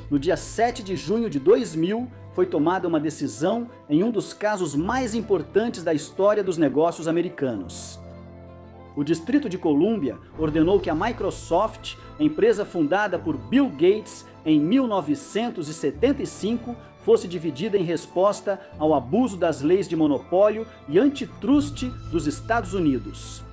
no dia 7 de junho de 2000, foi tomada uma decisão em um dos casos mais importantes da história dos negócios americanos. O Distrito de Colômbia ordenou que a Microsoft, empresa fundada por Bill Gates em 1975, fosse dividida em resposta ao abuso das leis de monopólio e antitrust dos Estados Unidos.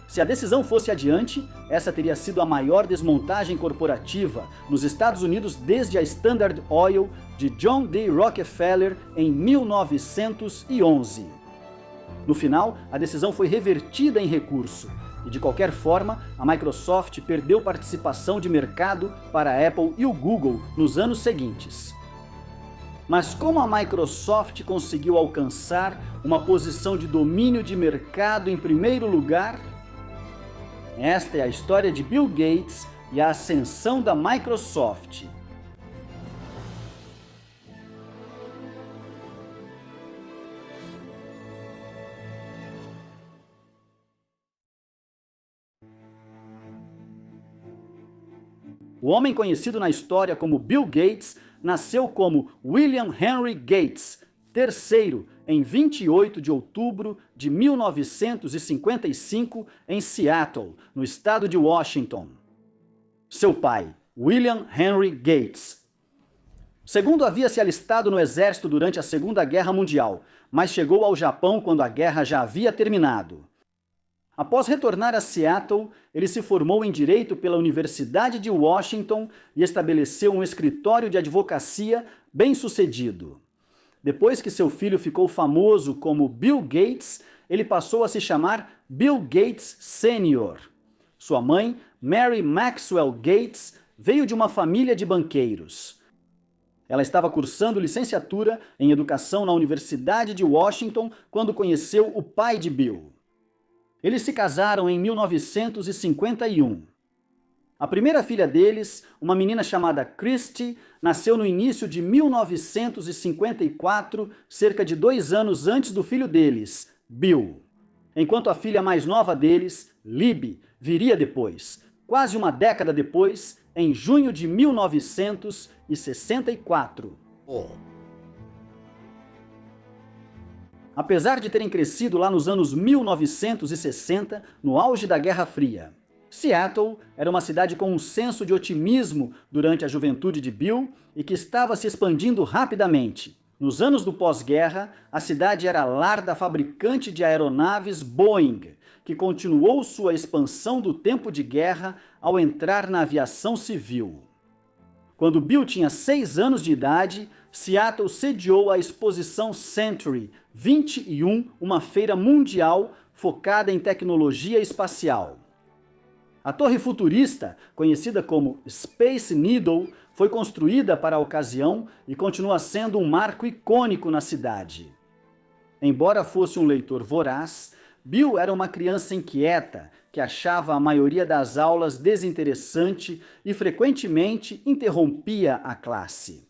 Se a decisão fosse adiante, essa teria sido a maior desmontagem corporativa nos Estados Unidos desde a Standard Oil de John D. Rockefeller em 1911. No final, a decisão foi revertida em recurso e, de qualquer forma, a Microsoft perdeu participação de mercado para a Apple e o Google nos anos seguintes. Mas como a Microsoft conseguiu alcançar uma posição de domínio de mercado em primeiro lugar? Esta é a história de Bill Gates e a ascensão da Microsoft. O homem conhecido na história como Bill Gates nasceu como William Henry Gates, terceiro, em 28 de outubro de 1955, em Seattle, no estado de Washington. Seu pai, William Henry Gates. Segundo, havia se alistado no exército durante a Segunda Guerra Mundial, mas chegou ao Japão quando a guerra já havia terminado. Após retornar a Seattle, ele se formou em Direito pela Universidade de Washington e estabeleceu um escritório de advocacia bem-sucedido. Depois que seu filho ficou famoso como Bill Gates, ele passou a se chamar Bill Gates Sr. Sua mãe, Mary Maxwell Gates, veio de uma família de banqueiros. Ela estava cursando licenciatura em Educação na Universidade de Washington quando conheceu o pai de Bill. Eles se casaram em 1951. A primeira filha deles, uma menina chamada Christy, nasceu no início de 1954, cerca de 2 anos antes do filho deles, Bill. Enquanto a filha mais nova deles, Libby, viria depois, quase uma década depois, em junho de 1964. Apesar de terem crescido lá nos anos 1960, no auge da Guerra Fria, Seattle era uma cidade com um senso de otimismo durante a juventude de Bill e que estava se expandindo rapidamente. Nos anos do pós-guerra, a cidade era lar da fabricante de aeronaves Boeing, que continuou sua expansão do tempo de guerra ao entrar na aviação civil. Quando Bill tinha 6 anos de idade, Seattle sediou a exposição Century 21, uma feira mundial focada em tecnologia espacial. A torre futurista, conhecida como Space Needle, foi construída para a ocasião e continua sendo um marco icônico na cidade. Embora fosse um leitor voraz, Bill era uma criança inquieta, que achava a maioria das aulas desinteressante e frequentemente interrompia a classe.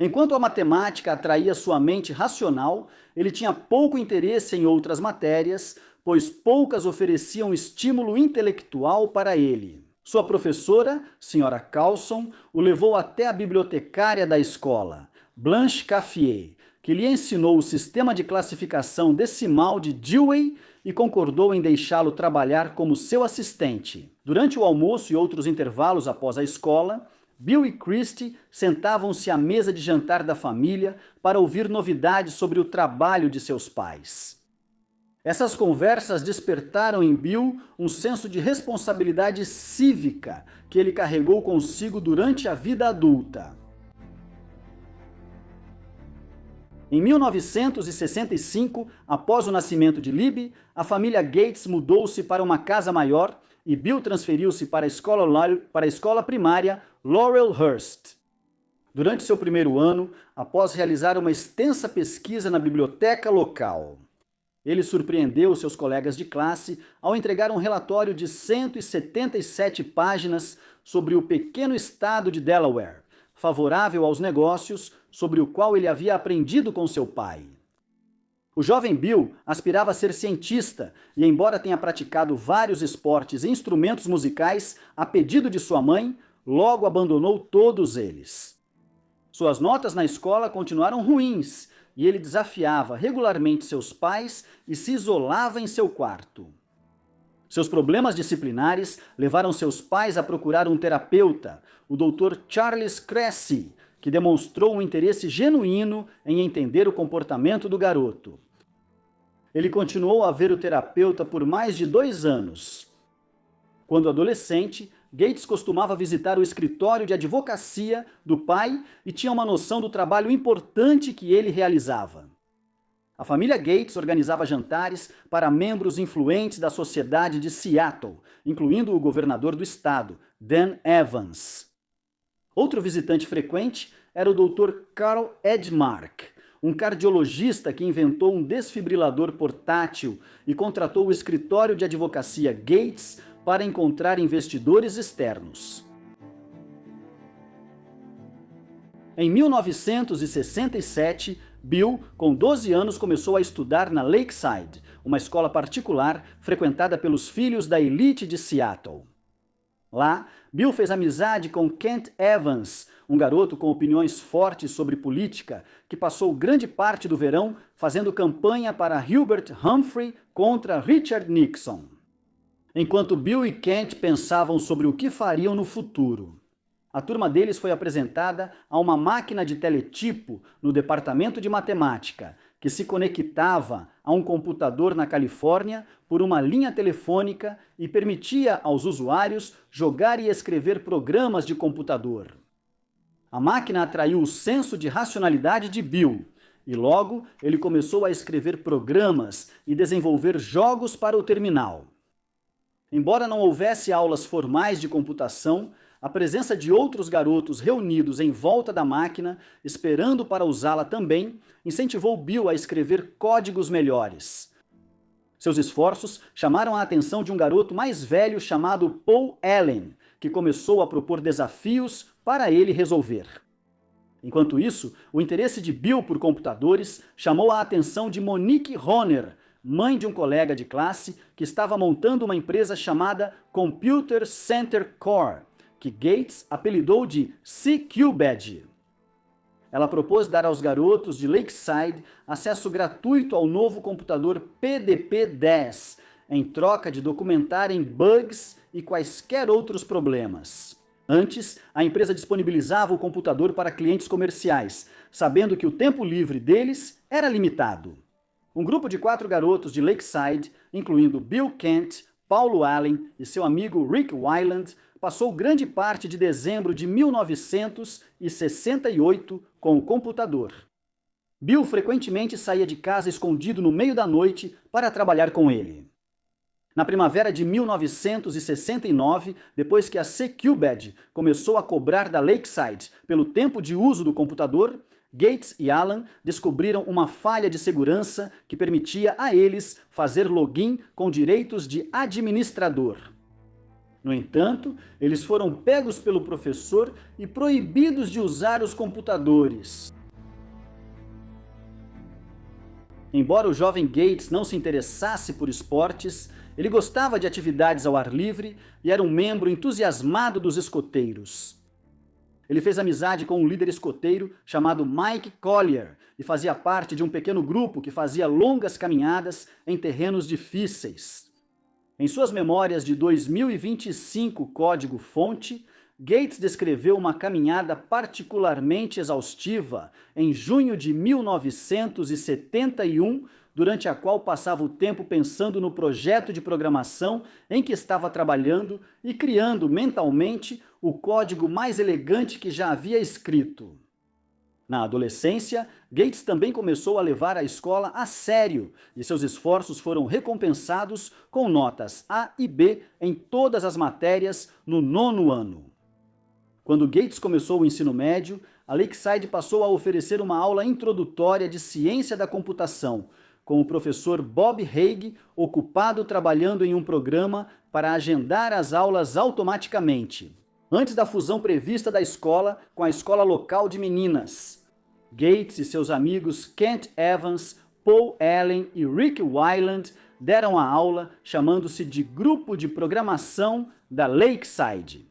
Enquanto a matemática atraía sua mente racional, ele tinha pouco interesse em outras matérias, pois poucas ofereciam estímulo intelectual para ele. Sua professora, Sra. Carlson, o levou até a bibliotecária da escola, Blanche Caffier, que lhe ensinou o sistema de classificação decimal de Dewey e concordou em deixá-lo trabalhar como seu assistente. Durante o almoço e outros intervalos após a escola, Bill e Christy sentavam-se à mesa de jantar da família para ouvir novidades sobre o trabalho de seus pais. Essas conversas despertaram em Bill um senso de responsabilidade cívica que ele carregou consigo durante a vida adulta. Em 1965, após o nascimento de Libby, a família Gates mudou-se para uma casa maior e Bill transferiu-se para a escola primária Laurelhurst. Durante seu primeiro ano, após realizar uma extensa pesquisa na biblioteca local, ele surpreendeu seus colegas de classe ao entregar um relatório de 177 páginas sobre o pequeno estado de Delaware, favorável aos negócios, sobre o qual ele havia aprendido com seu pai. O jovem Bill aspirava a ser cientista e, embora tenha praticado vários esportes e instrumentos musicais a pedido de sua mãe, logo abandonou todos eles. Suas notas na escola continuaram ruins e ele desafiava regularmente seus pais e se isolava em seu quarto. Seus problemas disciplinares levaram seus pais a procurar um terapeuta, o Dr. Charles Cressy, que demonstrou um interesse genuíno em entender o comportamento do garoto. Ele continuou a ver o terapeuta por mais de 2 anos. Quando adolescente, Gates costumava visitar o escritório de advocacia do pai e tinha uma noção do trabalho importante que ele realizava. A família Gates organizava jantares para membros influentes da sociedade de Seattle, incluindo o governador do estado, Dan Evans. Outro visitante frequente era o Dr. Carl Edmark, um cardiologista que inventou um desfibrilador portátil e contratou o escritório de advocacia Gates para encontrar investidores externos. Em 1967, Bill, com 12 anos, começou a estudar na Lakeside, uma escola particular frequentada pelos filhos da elite de Seattle. Lá, Bill fez amizade com Kent Evans, um garoto com opiniões fortes sobre política, que passou grande parte do verão fazendo campanha para Hubert Humphrey contra Richard Nixon. Enquanto Bill e Kent pensavam sobre o que fariam no futuro, a turma deles foi apresentada a uma máquina de teletipo no departamento de matemática, que se conectava a um computador na Califórnia por uma linha telefônica e permitia aos usuários jogar e escrever programas de computador. A máquina atraiu o senso de racionalidade de Bill, e logo ele começou a escrever programas e desenvolver jogos para o terminal. Embora não houvesse aulas formais de computação, a presença de outros garotos reunidos em volta da máquina, esperando para usá-la também, incentivou Bill a escrever códigos melhores. Seus esforços chamaram a atenção de um garoto mais velho chamado Paul Allen, que começou a propor desafios para ele resolver. Enquanto isso, o interesse de Bill por computadores chamou a atenção de Monique Honer, mãe de um colega de classe que estava montando uma empresa chamada Computer Center Core, que Gates apelidou de C-Cubed. Ela propôs dar aos garotos de Lakeside acesso gratuito ao novo computador PDP-10, em troca de documentarem bugs e quaisquer outros problemas. Antes, a empresa disponibilizava o computador para clientes comerciais, sabendo que o tempo livre deles era limitado. Um grupo de 4 garotos de Lakeside, incluindo Bill Kent, Paulo Allen e seu amigo Rick Wyland, passou grande parte de dezembro de 1968 com o computador. Bill frequentemente saía de casa escondido no meio da noite para trabalhar com ele. Na primavera de 1969, depois que a C-Cubed começou a cobrar da Lakeside pelo tempo de uso do computador, Gates e Alan descobriram uma falha de segurança que permitia a eles fazer login com direitos de administrador. No entanto, eles foram pegos pelo professor e proibidos de usar os computadores. Embora o jovem Gates não se interessasse por esportes, ele gostava de atividades ao ar livre e era um membro entusiasmado dos escoteiros. Ele fez amizade com um líder escoteiro chamado Mike Collier e fazia parte de um pequeno grupo que fazia longas caminhadas em terrenos difíceis. Em suas memórias de 2025 código-fonte, Gates descreveu uma caminhada particularmente exaustiva em junho de 1971, durante a qual passava o tempo pensando no projeto de programação em que estava trabalhando e criando mentalmente o código mais elegante que já havia escrito. Na adolescência, Gates também começou a levar a escola a sério e seus esforços foram recompensados com notas A e B em todas as matérias no 9º ano. Quando Gates começou o ensino médio, a Lakeside passou a oferecer uma aula introdutória de ciência da computação, com o professor Bob Hague ocupado trabalhando em um programa para agendar as aulas automaticamente, antes da fusão prevista da escola com a escola local de meninas. Gates e seus amigos Kent Evans, Paul Allen e Rick Wyland deram a aula chamando-se de Grupo de Programação da Lakeside.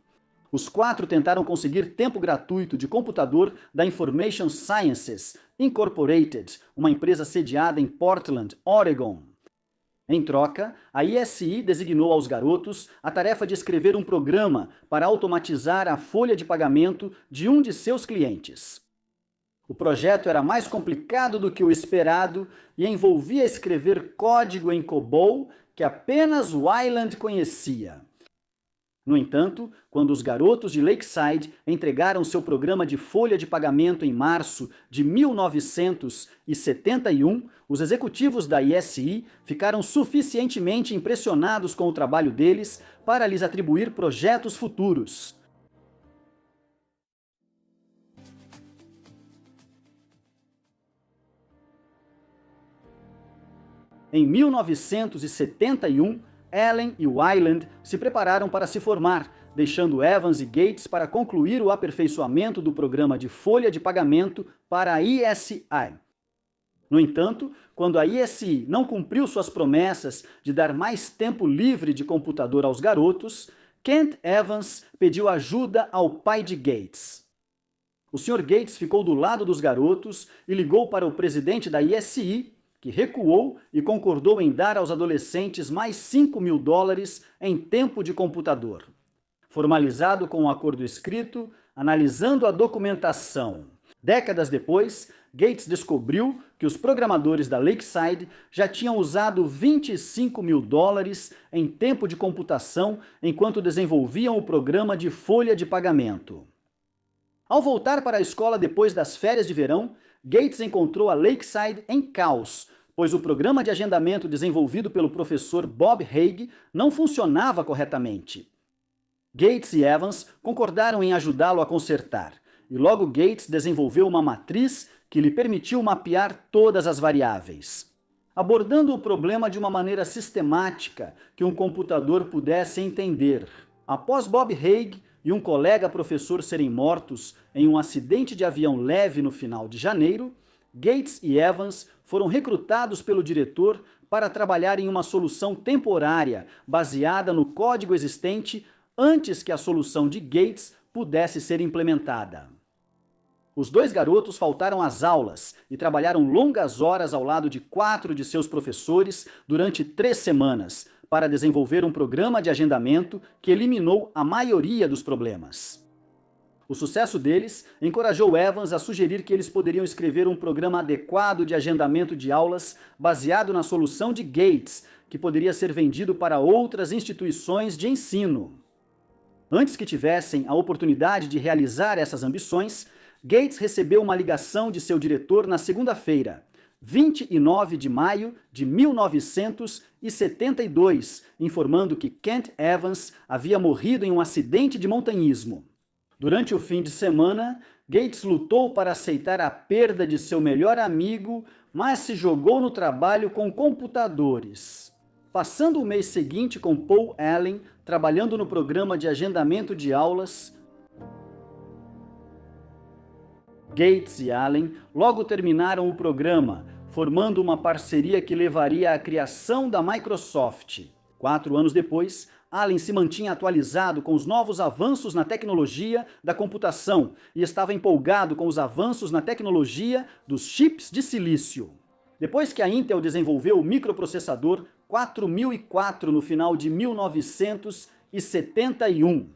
Os quatro tentaram conseguir tempo gratuito de computador da Information Sciences Incorporated, uma empresa sediada em Portland, Oregon. Em troca, a ISI designou aos garotos a tarefa de escrever um programa para automatizar a folha de pagamento de um de seus clientes. O projeto era mais complicado do que o esperado e envolvia escrever código em COBOL que apenas Weiland conhecia. No entanto, quando os garotos de Lakeside entregaram seu programa de folha de pagamento em março de 1971, os executivos da ISI ficaram suficientemente impressionados com o trabalho deles para lhes atribuir projetos futuros. Em 1971, Allen e Weiland se prepararam para se formar, deixando Evans e Gates para concluir o aperfeiçoamento do programa de folha de pagamento para a ISI. No entanto, quando a ISI não cumpriu suas promessas de dar mais tempo livre de computador aos garotos, Kent Evans pediu ajuda ao pai de Gates. O Sr. Gates ficou do lado dos garotos e ligou para o presidente da ISI, que recuou e concordou em dar aos adolescentes mais $5.000 em tempo de computador. Formalizado com um acordo escrito, analisando a documentação. Décadas depois, Gates descobriu que os programadores da Lakeside já tinham usado $25.000 em tempo de computação enquanto desenvolviam o programa de folha de pagamento. Ao voltar para a escola depois das férias de verão, Gates encontrou a Lakeside em caos, pois o programa de agendamento desenvolvido pelo professor Bob Hague não funcionava corretamente. Gates e Evans concordaram em ajudá-lo a consertar, e logo Gates desenvolveu uma matriz que lhe permitiu mapear todas as variáveis, abordando o problema de uma maneira sistemática que um computador pudesse entender. Após Bob Hague e um colega professor serem mortos em um acidente de avião leve no final de janeiro, Gates e Evans foram recrutados pelo diretor para trabalhar em uma solução temporária baseada no código existente antes que a solução de Gates pudesse ser implementada. Os dois garotos faltaram às aulas e trabalharam longas horas ao lado de 4 de seus professores durante 3 semanas, para desenvolver um programa de agendamento que eliminou a maioria dos problemas. O sucesso deles encorajou Evans a sugerir que eles poderiam escrever um programa adequado de agendamento de aulas baseado na solução de Gates, que poderia ser vendido para outras instituições de ensino. Antes que tivessem a oportunidade de realizar essas ambições, Gates recebeu uma ligação de seu diretor na segunda-feira, 29 de maio de 1972, informando que Kent Evans havia morrido em um acidente de montanhismo. Durante o fim de semana, Gates lutou para aceitar a perda de seu melhor amigo, mas se jogou no trabalho com computadores. Passando o mês seguinte com Paul Allen, trabalhando no programa de agendamento de aulas, Gates e Allen logo terminaram o programa, formando uma parceria que levaria à criação da Microsoft. 4 anos depois, Allen se mantinha atualizado com os novos avanços na tecnologia da computação e estava empolgado com os avanços na tecnologia dos chips de silício. Depois que a Intel desenvolveu o microprocessador 4004 no final de 1971,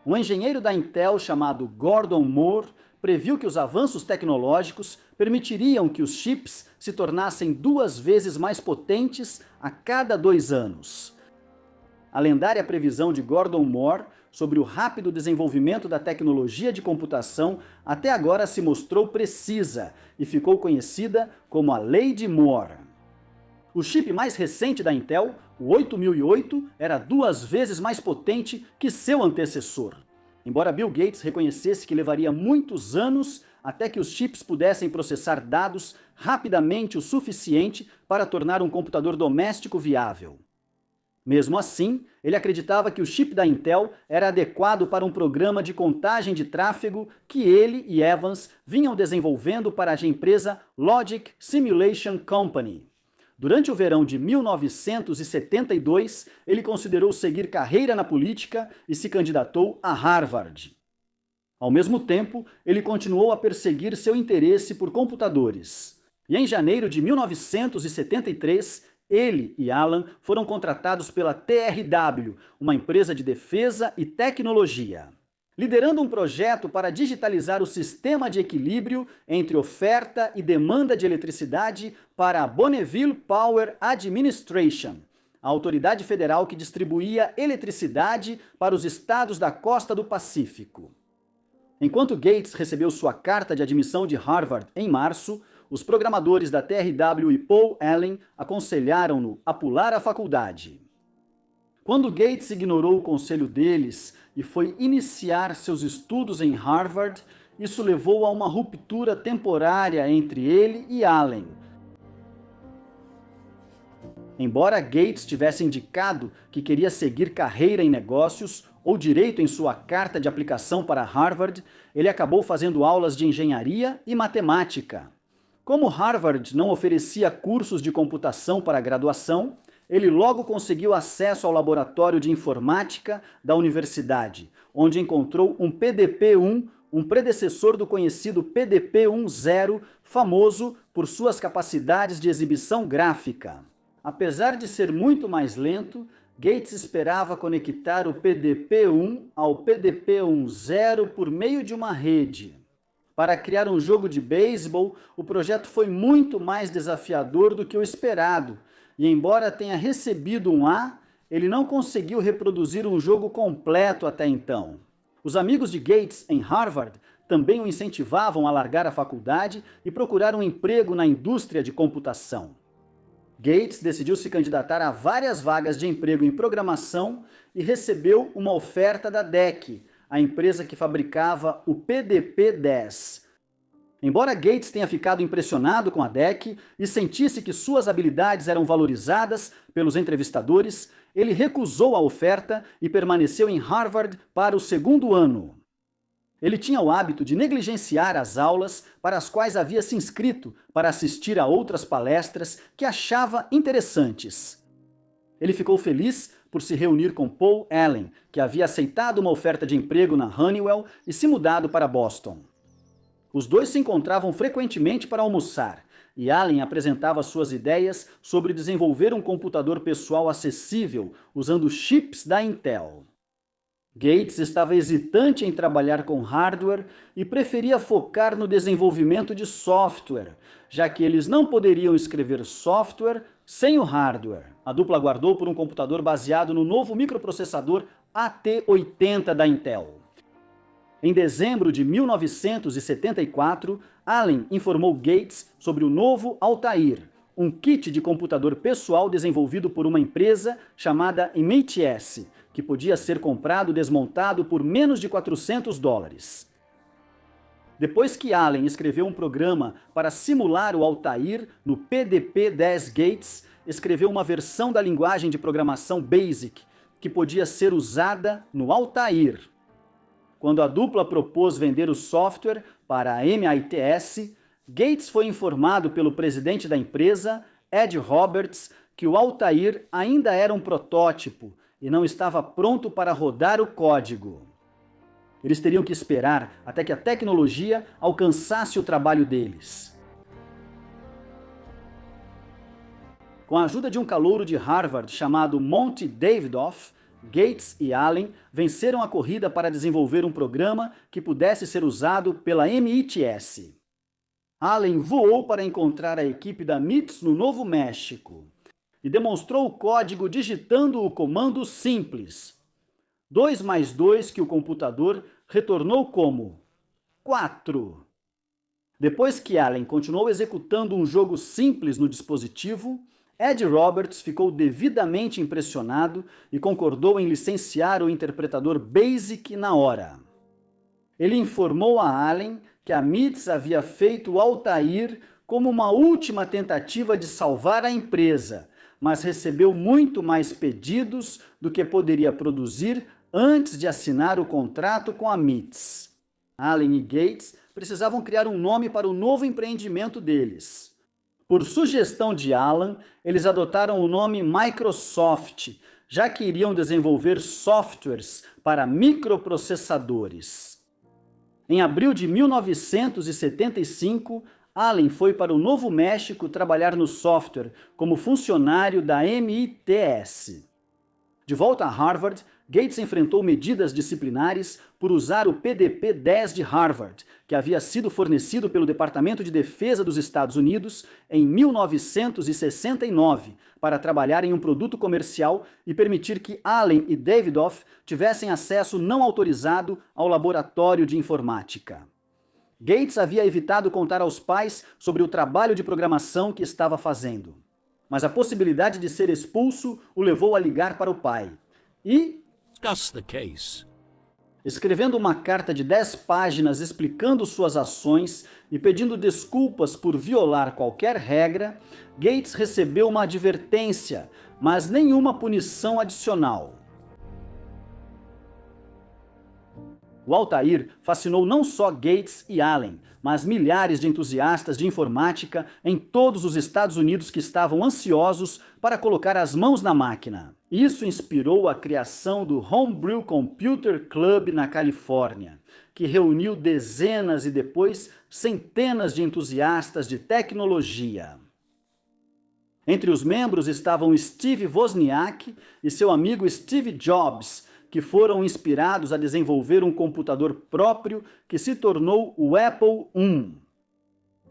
um engenheiro da Intel chamado Gordon Moore previu que os avanços tecnológicos permitiriam que os chips se tornassem 2 vezes mais potentes a cada 2 anos. A lendária previsão de Gordon Moore sobre o rápido desenvolvimento da tecnologia de computação até agora se mostrou precisa e ficou conhecida como a Lei de Moore. O chip mais recente da Intel, o 8008, era 2 vezes mais potente que seu antecessor. Embora Bill Gates reconhecesse que levaria muitos anos até que os chips pudessem processar dados rapidamente o suficiente para tornar um computador doméstico viável. Mesmo assim, ele acreditava que o chip da Intel era adequado para um programa de contagem de tráfego que ele e Evans vinham desenvolvendo para a empresa Logic Simulation Company. Durante o verão de 1972, ele considerou seguir carreira na política e se candidatou a Harvard. Ao mesmo tempo, ele continuou a perseguir seu interesse por computadores. E em janeiro de 1973, ele e Alan foram contratados pela TRW, uma empresa de defesa e tecnologia, liderando um projeto para digitalizar o sistema de equilíbrio entre oferta e demanda de eletricidade para a Bonneville Power Administration, a autoridade federal que distribuía eletricidade para os estados da costa do Pacífico. Enquanto Gates recebeu sua carta de admissão de Harvard em março, os programadores da TRW e Paul Allen aconselharam-no a pular a faculdade. Quando Gates ignorou o conselho deles e foi iniciar seus estudos em Harvard, isso levou a uma ruptura temporária entre ele e Allen. Embora Gates tivesse indicado que queria seguir carreira em negócios ou direito em sua carta de aplicação para Harvard, ele acabou fazendo aulas de engenharia e matemática. Como Harvard não oferecia cursos de computação para graduação, ele logo conseguiu acesso ao laboratório de informática da universidade, onde encontrou um PDP-1, um predecessor do conhecido PDP-10, famoso por suas capacidades de exibição gráfica. Apesar de ser muito mais lento, Gates esperava conectar o PDP-1 ao PDP-10 por meio de uma rede. Para criar um jogo de beisebol, o projeto foi muito mais desafiador do que o esperado, e embora tenha recebido um A, ele não conseguiu reproduzir um jogo completo até então. Os amigos de Gates em Harvard também o incentivavam a largar a faculdade e procurar um emprego na indústria de computação. Gates decidiu se candidatar a várias vagas de emprego em programação e recebeu uma oferta da DEC, a empresa que fabricava o PDP-10. Embora Gates tenha ficado impressionado com a DEC e sentisse que suas habilidades eram valorizadas pelos entrevistadores, ele recusou a oferta e permaneceu em Harvard para o segundo ano. Ele tinha o hábito de negligenciar as aulas para as quais havia se inscrito para assistir a outras palestras que achava interessantes. Ele ficou feliz por se reunir com Paul Allen, que havia aceitado uma oferta de emprego na Honeywell e se mudado para Boston. Os dois se encontravam frequentemente para almoçar, e Allen apresentava suas ideias sobre desenvolver um computador pessoal acessível usando chips da Intel. Gates estava hesitante em trabalhar com hardware e preferia focar no desenvolvimento de software, já que eles não poderiam escrever software sem o hardware. A dupla aguardou por um computador baseado no novo microprocessador AT80 da Intel. Em dezembro de 1974, Allen informou Gates sobre o novo Altair, um kit de computador pessoal desenvolvido por uma empresa chamada MIT-S, que podia ser comprado e desmontado por menos de $400. Depois que Allen escreveu um programa para simular o Altair no PDP-10 Gates, escreveu uma versão da linguagem de programação BASIC, que podia ser usada no Altair. Quando a dupla propôs vender o software para a MIT-S, Gates foi informado pelo presidente da empresa, Ed Roberts, que o Altair ainda era um protótipo e não estava pronto para rodar o código. Eles teriam que esperar até que a tecnologia alcançasse o trabalho deles. Com a ajuda de um calouro de Harvard chamado Monty Davidoff, Gates e Allen venceram a corrida para desenvolver um programa que pudesse ser usado pela MIT-S. Allen voou para encontrar a equipe da MITS no Novo México e demonstrou o código digitando o comando simples. 2 mais 2 que o computador retornou como 4. Depois que Allen continuou executando um jogo simples no dispositivo, Ed Roberts ficou devidamente impressionado e concordou em licenciar o interpretador BASIC na hora. Ele informou a Allen que a MITS havia feito o Altair como uma última tentativa de salvar a empresa, mas recebeu muito mais pedidos do que poderia produzir antes de assinar o contrato com a MITS. Allen e Gates precisavam criar um nome para o novo empreendimento deles. Por sugestão de Alan, eles adotaram o nome Microsoft, já que iriam desenvolver softwares para microprocessadores. Em abril de 1975, Allen foi para o Novo México trabalhar no software como funcionário da MITS. De volta a Harvard, Gates enfrentou medidas disciplinares por usar o PDP-10 de Harvard, que havia sido fornecido pelo Departamento de Defesa dos Estados Unidos em 1969 para trabalhar em um produto comercial e permitir que Allen e Davidoff tivessem acesso não autorizado ao laboratório de informática. Gates havia evitado contar aos pais sobre o trabalho de programação que estava fazendo. Mas a possibilidade de ser expulso o levou a ligar para o pai. E, escrevendo uma carta de 10 páginas explicando suas ações e pedindo desculpas por violar qualquer regra, Gates recebeu uma advertência, mas nenhuma punição adicional. O Altair fascinou não só Gates e Allen, mas milhares de entusiastas de informática em todos os Estados Unidos que estavam ansiosos para colocar as mãos na máquina. Isso inspirou a criação do Homebrew Computer Club na Califórnia, que reuniu dezenas e depois centenas de entusiastas de tecnologia. Entre os membros estavam Steve Wozniak e seu amigo Steve Jobs, que foram inspirados a desenvolver um computador próprio que se tornou o Apple I.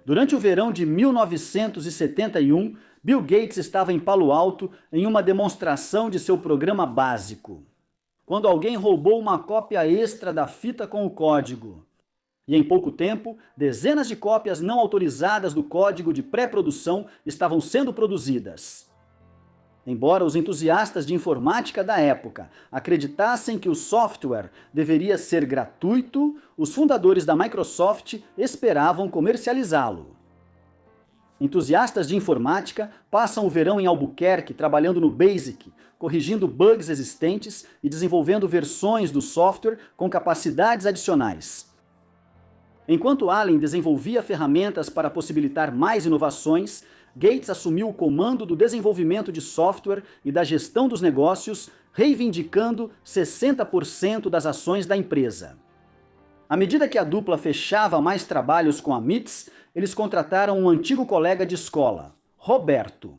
Durante o verão de 1971, Bill Gates estava em Palo Alto em uma demonstração de seu programa básico, quando alguém roubou uma cópia extra da fita com o código. E em pouco tempo, dezenas de cópias não autorizadas do código de pré-produção estavam sendo produzidas. Embora os entusiastas de informática da época acreditassem que o software deveria ser gratuito, os fundadores da Microsoft esperavam comercializá-lo. Entusiastas de informática passam o verão em Albuquerque trabalhando no BASIC, corrigindo bugs existentes e desenvolvendo versões do software com capacidades adicionais. Enquanto Allen desenvolvia ferramentas para possibilitar mais inovações, Gates assumiu o comando do desenvolvimento de software e da gestão dos negócios, reivindicando 60% das ações da empresa. À medida que a dupla fechava mais trabalhos com a MITS, eles contrataram um antigo colega de escola, Roberto.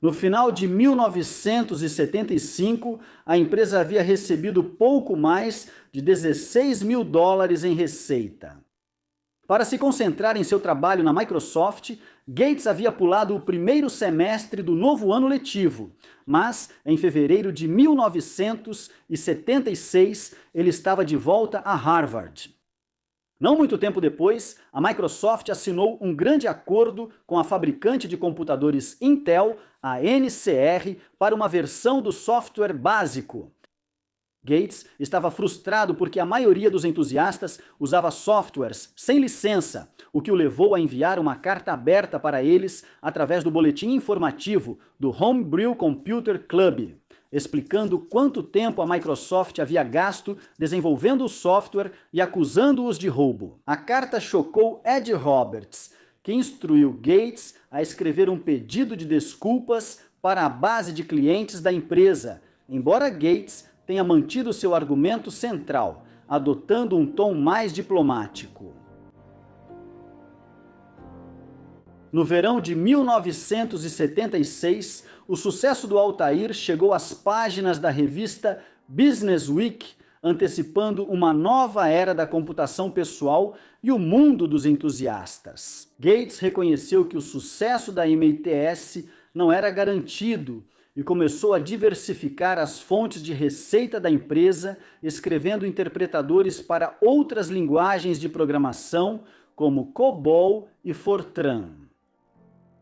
No final de 1975, a empresa havia recebido pouco mais de $16 mil em receita. Para se concentrar em seu trabalho na Microsoft, Gates havia pulado o primeiro semestre do novo ano letivo, mas em fevereiro de 1976 ele estava de volta a Harvard. Não muito tempo depois, a Microsoft assinou um grande acordo com a fabricante de computadores Intel, a NCR, para uma versão do software básico. Gates estava frustrado porque a maioria dos entusiastas usava softwares sem licença, o que o levou a enviar uma carta aberta para eles através do boletim informativo do Homebrew Computer Club, explicando quanto tempo a Microsoft havia gasto desenvolvendo o software e acusando-os de roubo. A carta chocou Ed Roberts, que instruiu Gates a escrever um pedido de desculpas para a base de clientes da empresa, embora Gates tenha mantido seu argumento central, adotando um tom mais diplomático. No verão de 1976, o sucesso do Altair chegou às páginas da revista Business Week, antecipando uma nova era da computação pessoal e o mundo dos entusiastas. Gates reconheceu que o sucesso da MITS não era garantido e começou a diversificar as fontes de receita da empresa, escrevendo interpretadores para outras linguagens de programação, como COBOL e Fortran.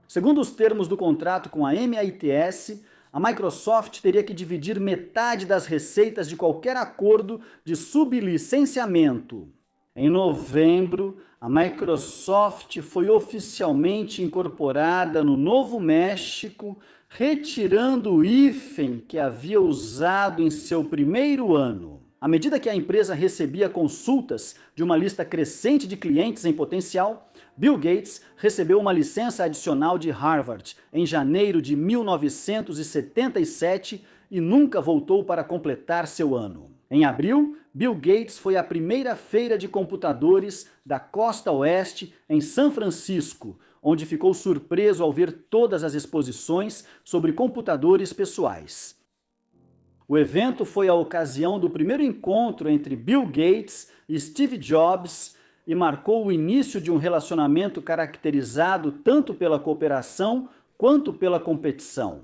Segundo os termos do contrato com a MITS, a Microsoft teria que dividir metade das receitas de qualquer acordo de sublicenciamento. Em novembro, a Microsoft foi oficialmente incorporada no Novo México, retirando o hífen que havia usado em seu primeiro ano. À medida que a empresa recebia consultas de uma lista crescente de clientes em potencial, Bill Gates recebeu uma licença adicional de Harvard em janeiro de 1977 e nunca voltou para completar seu ano. Em abril, Bill Gates foi à primeira feira de computadores da Costa Oeste em São Francisco, onde ficou surpreso ao ver todas as exposições sobre computadores pessoais. O evento foi a ocasião do primeiro encontro entre Bill Gates e Steve Jobs e marcou o início de um relacionamento caracterizado tanto pela cooperação quanto pela competição.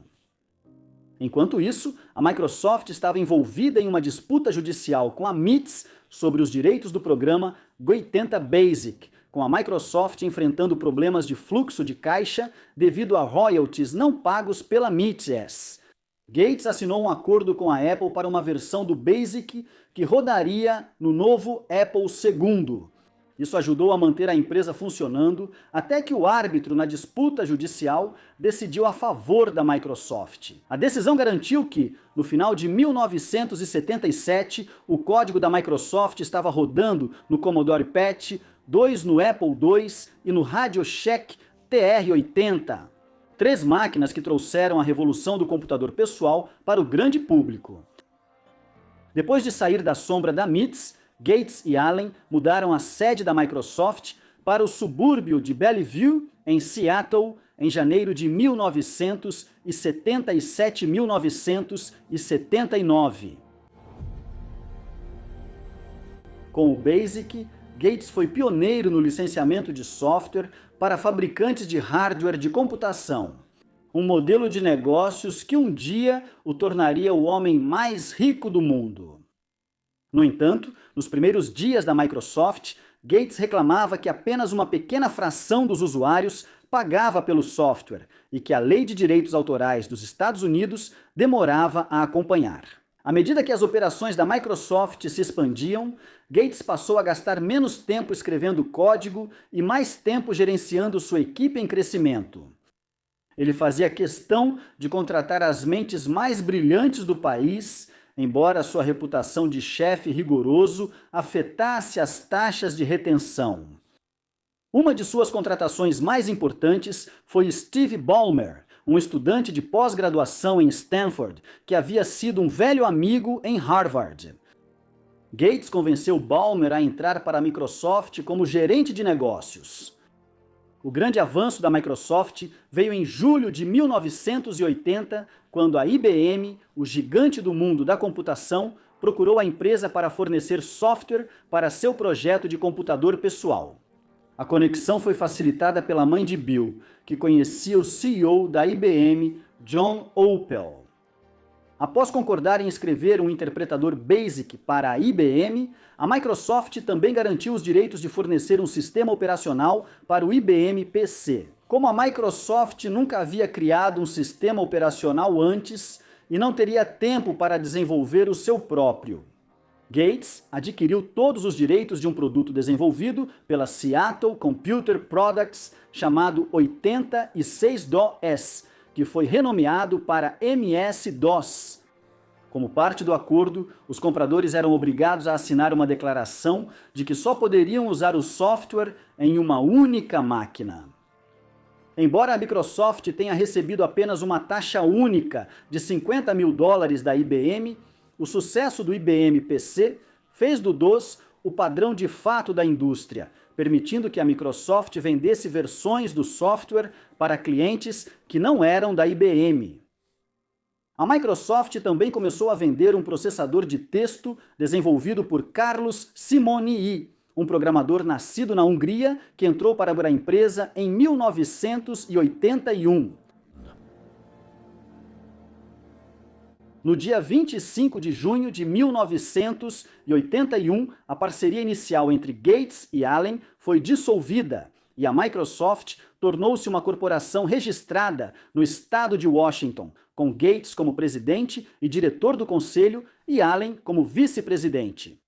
Enquanto isso, a Microsoft estava envolvida em uma disputa judicial com a MITS sobre os direitos do programa GUI-80 Basic, com a Microsoft enfrentando problemas de fluxo de caixa devido a royalties não pagos pela MITS. Gates assinou um acordo com a Apple para uma versão do Basic que rodaria no novo Apple II. Isso ajudou a manter a empresa funcionando até que o árbitro na disputa judicial decidiu a favor da Microsoft. A decisão garantiu que, no final de 1977, o código da Microsoft estava rodando no Commodore PET, 2 no Apple II e no Radio Shack TR-80. 3 máquinas que trouxeram a revolução do computador pessoal para o grande público. Depois de sair da sombra da MITS, Gates e Allen mudaram a sede da Microsoft para o subúrbio de Bellevue, em Seattle, em janeiro de 1979. Com o Basic, Gates foi pioneiro no licenciamento de software para fabricantes de hardware de computação, um modelo de negócios que um dia o tornaria o homem mais rico do mundo. No entanto, nos primeiros dias da Microsoft, Gates reclamava que apenas uma pequena fração dos usuários pagava pelo software e que a Lei de Direitos Autorais dos Estados Unidos demorava a acompanhar. À medida que as operações da Microsoft se expandiam, Gates passou a gastar menos tempo escrevendo código e mais tempo gerenciando sua equipe em crescimento. Ele fazia questão de contratar as mentes mais brilhantes do país, embora sua reputação de chefe rigoroso afetasse as taxas de retenção. Uma de suas contratações mais importantes foi Steve Ballmer, um estudante de pós-graduação em Stanford, que havia sido um velho amigo em Harvard. Gates convenceu Ballmer a entrar para a Microsoft como gerente de negócios. O grande avanço da Microsoft veio em julho de 1980, quando a IBM, o gigante do mundo da computação, procurou a empresa para fornecer software para seu projeto de computador pessoal. A conexão foi facilitada pela mãe de Bill, que conhecia o CEO da IBM, John Opel. Após concordar em escrever um interpretador BASIC para a IBM, a Microsoft também garantiu os direitos de fornecer um sistema operacional para o IBM PC. Como a Microsoft nunca havia criado um sistema operacional antes e não teria tempo para desenvolver o seu próprio, Gates adquiriu todos os direitos de um produto desenvolvido pela Seattle Computer Products chamado 86DOS, que foi renomeado para MS-DOS. Como parte do acordo, os compradores eram obrigados a assinar uma declaração de que só poderiam usar o software em uma única máquina. Embora a Microsoft tenha recebido apenas uma taxa única de $50 mil da IBM, o sucesso do IBM PC fez do DOS o padrão de fato da indústria, permitindo que a Microsoft vendesse versões do software para clientes que não eram da IBM. A Microsoft também começou a vender um processador de texto desenvolvido por Carlos Simonii, um programador nascido na Hungria que entrou para a empresa em 1981. No dia 25 de junho de 1981, a parceria inicial entre Gates e Allen foi dissolvida e a Microsoft tornou-se uma corporação registrada no estado de Washington, com Gates como presidente e diretor do conselho e Allen como vice-presidente.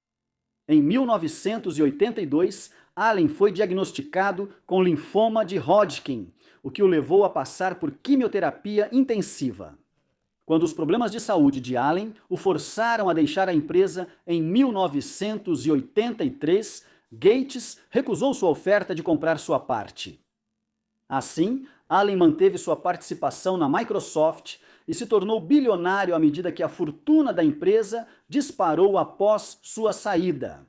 Em 1982, Allen foi diagnosticado com linfoma de Hodgkin, o que o levou a passar por quimioterapia intensiva. quando os problemas de saúde de Allen o forçaram a deixar a empresa em 1983, Gates recusou sua oferta de comprar sua parte. Assim, Allen manteve sua participação na Microsoft e se tornou bilionário à medida que a fortuna da empresa disparou após sua saída.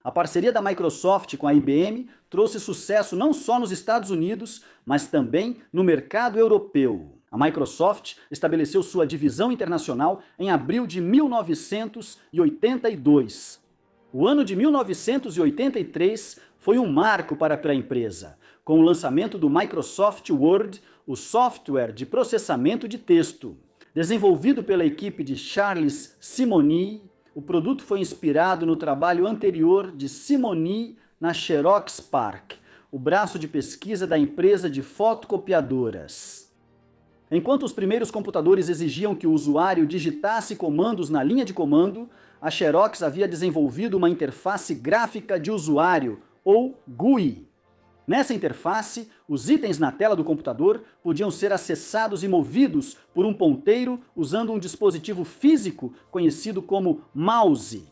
A parceria da Microsoft com a IBM trouxe sucesso não só nos Estados Unidos, mas também no mercado europeu. A Microsoft estabeleceu sua divisão internacional em abril de 1982. O ano de 1983 foi um marco para a empresa, com o lançamento do Microsoft Word, o software de processamento de texto. Desenvolvido pela equipe de Charles Simonyi, o produto foi inspirado no trabalho anterior de Simonyi na Xerox PARC, o braço de pesquisa da empresa de fotocopiadoras. Enquanto os primeiros computadores exigiam que o usuário digitasse comandos na linha de comando, a Xerox havia desenvolvido uma interface gráfica de usuário, ou GUI. Nessa interface, os itens na tela do computador podiam ser acessados e movidos por um ponteiro usando um dispositivo físico conhecido como mouse.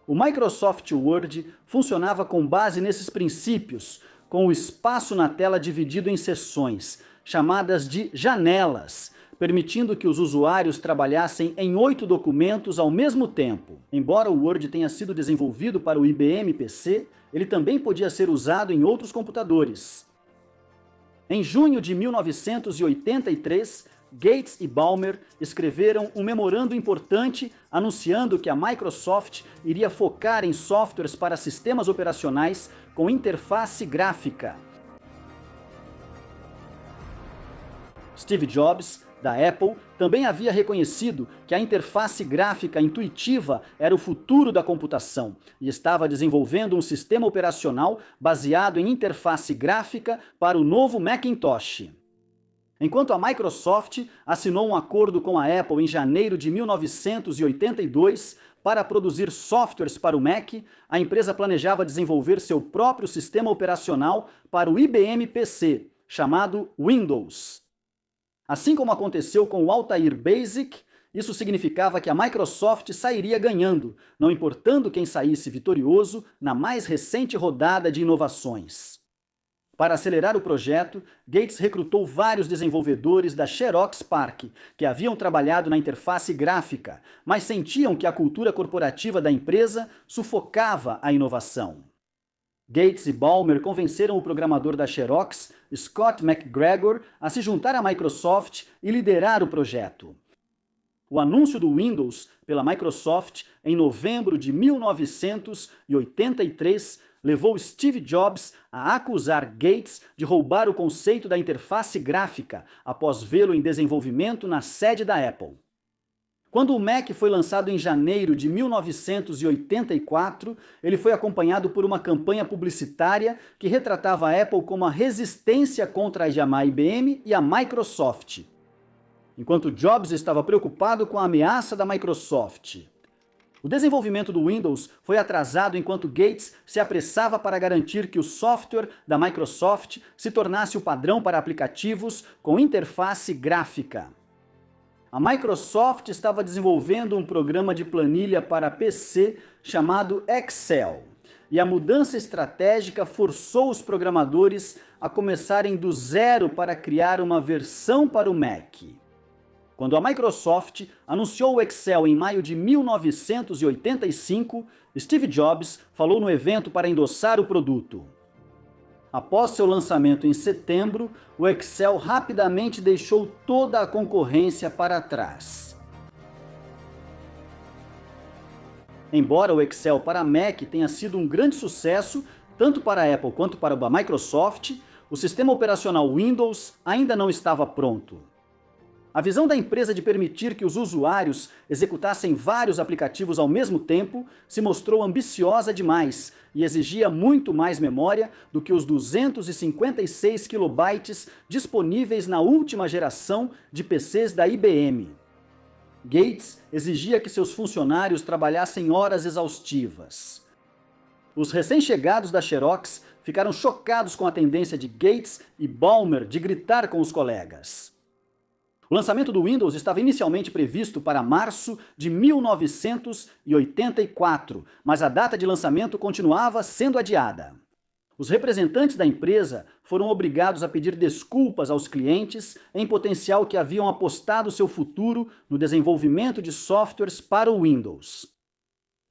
O Microsoft Word funcionava com base nesses princípios, com o espaço na tela dividido em seções, chamadas de janelas, permitindo que os usuários trabalhassem em 8 documentos ao mesmo tempo. Embora o Word tenha sido desenvolvido para o IBM PC, ele também podia ser usado em outros computadores. Em junho de 1983, Gates e Ballmer escreveram um memorando importante anunciando que a Microsoft iria focar em softwares para sistemas operacionais com interface gráfica. Steve Jobs, da Apple, também havia reconhecido que a interface gráfica intuitiva era o futuro da computação e estava desenvolvendo um sistema operacional baseado em interface gráfica para o novo Macintosh. Enquanto a Microsoft assinou um acordo com a Apple em janeiro de 1982 para produzir softwares para o Mac, a empresa planejava desenvolver seu próprio sistema operacional para o IBM PC, chamado Windows. Assim como aconteceu com o Altair Basic, isso significava que a Microsoft sairia ganhando, não importando quem saísse vitorioso na mais recente rodada de inovações. Para acelerar o projeto, Gates recrutou vários desenvolvedores da Xerox PARC, que haviam trabalhado na interface gráfica, mas sentiam que a cultura corporativa da empresa sufocava a inovação. Gates e Ballmer convenceram o programador da Xerox, Scott McGregor, a se juntar à Microsoft e liderar o projeto. O anúncio do Windows pela Microsoft em novembro de 1983 levou Steve Jobs a acusar Gates de roubar o conceito da interface gráfica após vê-lo em desenvolvimento na sede da Apple. Quando o Mac foi lançado em janeiro de 1984, ele foi acompanhado por uma campanha publicitária que retratava a Apple como a resistência contra a IBM e a Microsoft. Enquanto Jobs estava preocupado com a ameaça da Microsoft. O desenvolvimento do Windows foi atrasado enquanto Gates se apressava para garantir que o software da Microsoft se tornasse o padrão para aplicativos com interface gráfica. A Microsoft estava desenvolvendo um programa de planilha para PC chamado Excel, e a mudança estratégica forçou os programadores a começarem do zero para criar uma versão para o Mac. Quando a Microsoft anunciou o Excel em maio de 1985, Steve Jobs falou no evento para endossar o produto. Após seu lançamento em setembro, o Excel rapidamente deixou toda a concorrência para trás. Embora o Excel para Mac tenha sido um grande sucesso, tanto para a Apple quanto para a Microsoft, o sistema operacional Windows ainda não estava pronto. A visão da empresa de permitir que os usuários executassem vários aplicativos ao mesmo tempo se mostrou ambiciosa demais e exigia muito mais memória do que os 256 kilobytes disponíveis na última geração de PCs da IBM. Gates exigia que seus funcionários trabalhassem horas exaustivas. Os recém-chegados da Xerox ficaram chocados com a tendência de Gates e Ballmer de gritar com os colegas. O lançamento do Windows estava inicialmente previsto para março de 1984, mas a data de lançamento continuava sendo adiada. Os representantes da empresa foram obrigados a pedir desculpas aos clientes, em potencial que haviam apostado seu futuro no desenvolvimento de softwares para o Windows.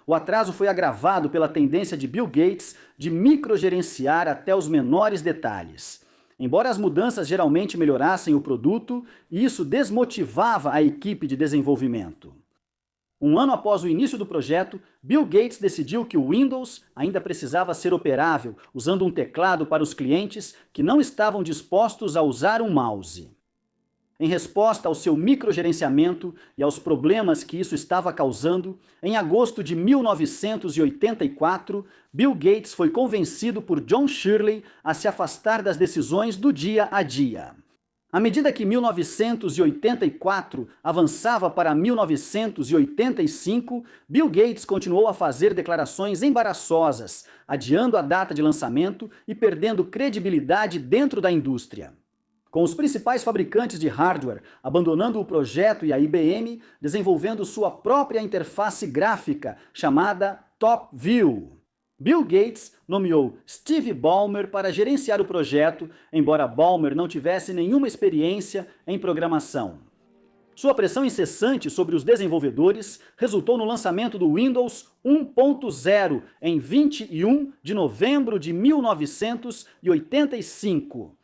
O atraso foi agravado pela tendência de Bill Gates de microgerenciar até os menores detalhes. Embora as mudanças geralmente melhorassem o produto, isso desmotivava a equipe de desenvolvimento. Um ano após o início do projeto, Bill Gates decidiu que o Windows ainda precisava ser operável, usando um teclado para os clientes que não estavam dispostos a usar um mouse. Em resposta ao seu microgerenciamento e aos problemas que isso estava causando, em agosto de 1984, Bill Gates foi convencido por John Shirley a se afastar das decisões do dia a dia. À medida que 1984 avançava para 1985, Bill Gates continuou a fazer declarações embaraçosas, adiando a data de lançamento e perdendo credibilidade dentro da indústria. Com os principais fabricantes de hardware abandonando o projeto e a IBM desenvolvendo sua própria interface gráfica chamada TopView. Bill Gates nomeou Steve Ballmer para gerenciar o projeto, embora Ballmer não tivesse nenhuma experiência em programação. Sua pressão incessante sobre os desenvolvedores resultou no lançamento do Windows 1.0 em 21 de novembro de 1985.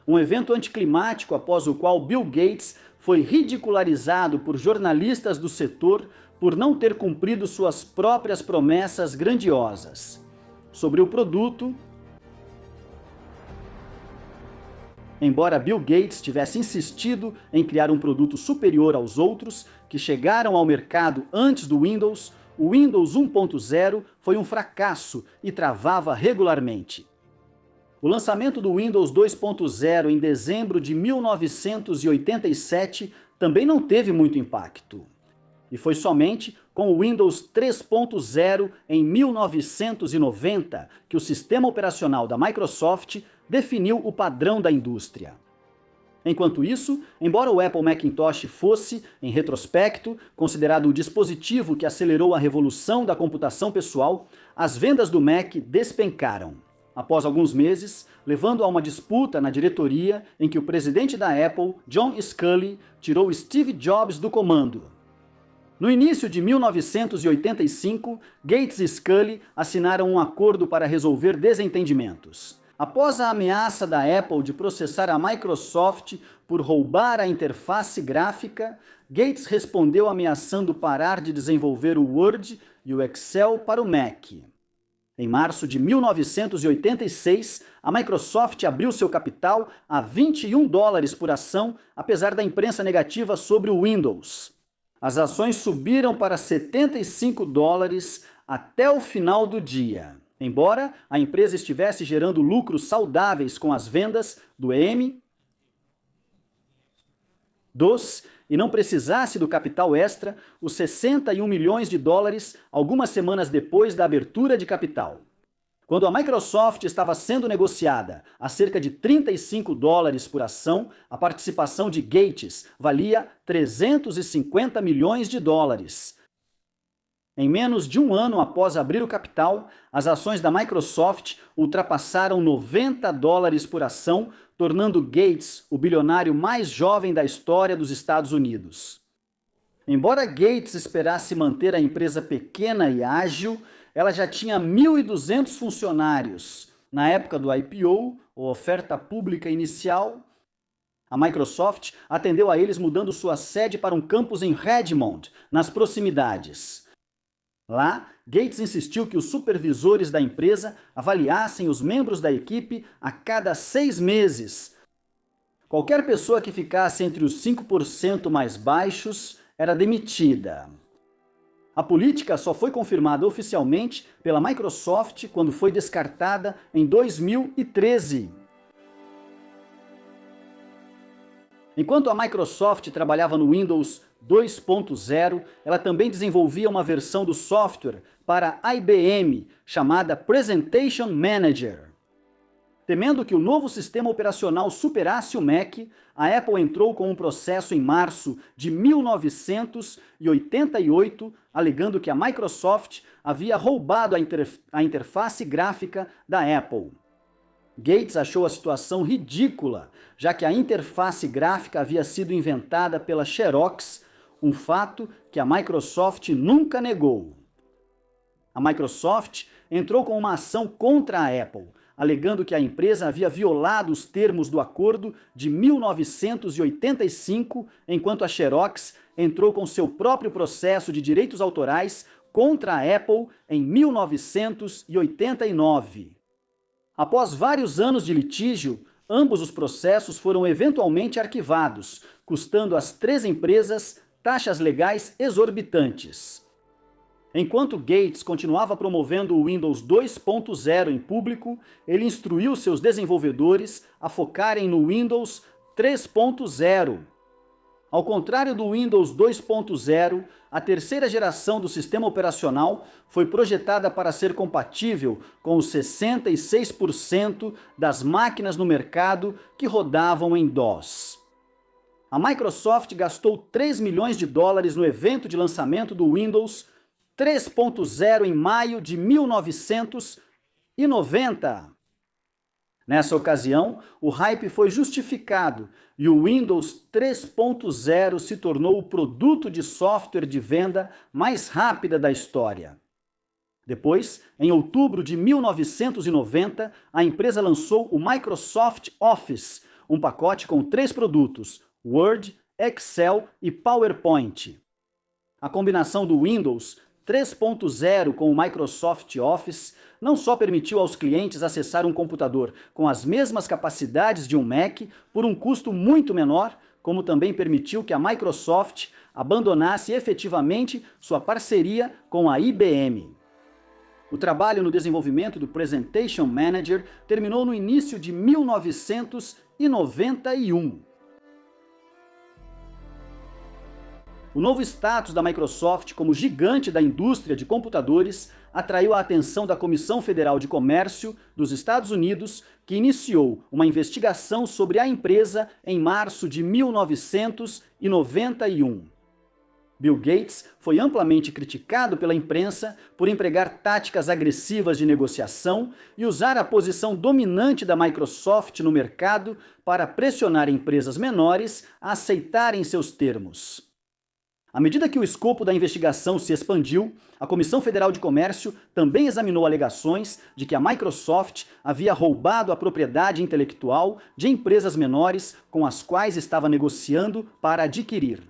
Um evento anticlimático após o qual Bill Gates foi ridicularizado por jornalistas do setor por não ter cumprido suas próprias promessas grandiosas. Sobre o produto, embora Bill Gates tivesse insistido em criar um produto superior aos outros que chegaram ao mercado antes do Windows, o Windows 1.0 foi um fracasso e travava regularmente. O lançamento do Windows 2.0 em dezembro de 1987 também não teve muito impacto. E foi somente com o Windows 3.0 em 1990 que o sistema operacional da Microsoft definiu o padrão da indústria. Enquanto isso, embora o Apple Macintosh fosse, em retrospecto, considerado o dispositivo que acelerou a revolução da computação pessoal, as vendas do Mac despencaram. Após alguns meses, levando a uma disputa na diretoria em que o presidente da Apple, John Sculley, tirou Steve Jobs do comando. No início de 1985, Gates e Sculley assinaram um acordo para resolver desentendimentos. Após a ameaça da Apple de processar a Microsoft por roubar a interface gráfica, Gates respondeu ameaçando parar de desenvolver o Word e o Excel para o Mac. Em março de 1986, a Microsoft abriu seu capital a $21 por ação, apesar da imprensa negativa sobre o Windows. As ações subiram para $75 até o final do dia. Embora a empresa estivesse gerando lucros saudáveis com as vendas do M2 e não precisasse do capital extra, os $61 milhões, algumas semanas depois da abertura de capital. Quando a Microsoft estava sendo negociada a cerca de $35 por ação, a participação de Gates valia $350 milhões. Em menos de um ano após abrir o capital, as ações da Microsoft ultrapassaram $90 por ação, tornando Gates o bilionário mais jovem da história dos Estados Unidos. Embora Gates esperasse manter a empresa pequena e ágil, ela já tinha 1.200 funcionários. Na época do IPO, ou oferta pública inicial, a Microsoft atendeu a eles mudando sua sede para um campus em Redmond, nas proximidades. Lá, Gates insistiu que os supervisores da empresa avaliassem os membros da equipe a cada 6 meses. Qualquer pessoa que ficasse entre os 5% mais baixos era demitida. A política só foi confirmada oficialmente pela Microsoft quando foi descartada em 2013. Enquanto a Microsoft trabalhava no Windows 2.0, ela também desenvolvia uma versão do software para a IBM chamada Presentation Manager. Temendo que o novo sistema operacional superasse o Mac, a Apple entrou com um processo em março de 1988, alegando que a Microsoft havia roubado a interface gráfica da Apple. Gates achou a situação ridícula, já que a interface gráfica havia sido inventada pela Xerox, um fato que a Microsoft nunca negou. A Microsoft entrou com uma ação contra a Apple, alegando que a empresa havia violado os termos do acordo de 1985, enquanto a Xerox entrou com seu próprio processo de direitos autorais contra a Apple em 1989. Após vários anos de litígio, ambos os processos foram eventualmente arquivados, custando às três empresas taxas legais exorbitantes. Enquanto Gates continuava promovendo o Windows 2.0 em público, ele instruiu seus desenvolvedores a focarem no Windows 3.0. Ao contrário do Windows 2.0, a terceira geração do sistema operacional foi projetada para ser compatível com os 66% das máquinas no mercado que rodavam em DOS. A Microsoft gastou 3 milhões de dólares no evento de lançamento do Windows 3.0 em maio de 1990. Nessa ocasião, o hype foi justificado e o Windows 3.0 se tornou o produto de software de venda mais rápida da história. Depois, em outubro de 1990, a empresa lançou o Microsoft Office, um pacote com 3 produtos: Word, Excel e PowerPoint. A combinação do Windows 3.0 com o Microsoft Office não só permitiu aos clientes acessar um computador com as mesmas capacidades de um Mac por um custo muito menor, como também permitiu que a Microsoft abandonasse efetivamente sua parceria com a IBM. O trabalho no desenvolvimento do Presentation Manager terminou no início de 1991. O novo status da Microsoft como gigante da indústria de computadores atraiu a atenção da Comissão Federal de Comércio dos Estados Unidos, que iniciou uma investigação sobre a empresa em março de 1991. Bill Gates foi amplamente criticado pela imprensa por empregar táticas agressivas de negociação e usar a posição dominante da Microsoft no mercado para pressionar empresas menores a aceitarem seus termos. À medida que o escopo da investigação se expandiu, a Comissão Federal de Comércio também examinou alegações de que a Microsoft havia roubado a propriedade intelectual de empresas menores com as quais estava negociando para adquirir.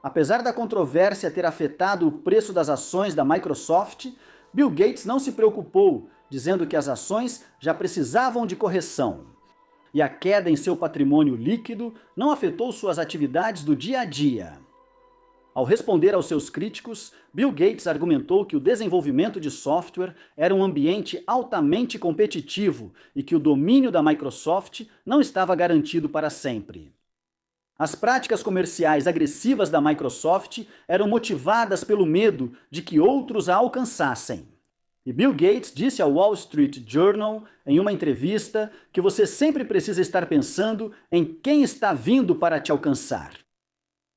Apesar da controvérsia ter afetado o preço das ações da Microsoft, Bill Gates não se preocupou, dizendo que as ações já precisavam de correção. E a queda em seu patrimônio líquido não afetou suas atividades do dia a dia. Ao responder aos seus críticos, Bill Gates argumentou que o desenvolvimento de software era um ambiente altamente competitivo e que o domínio da Microsoft não estava garantido para sempre. As práticas comerciais agressivas da Microsoft eram motivadas pelo medo de que outros a alcançassem. E Bill Gates disse ao Wall Street Journal, em uma entrevista, que você sempre precisa estar pensando em quem está vindo para te alcançar.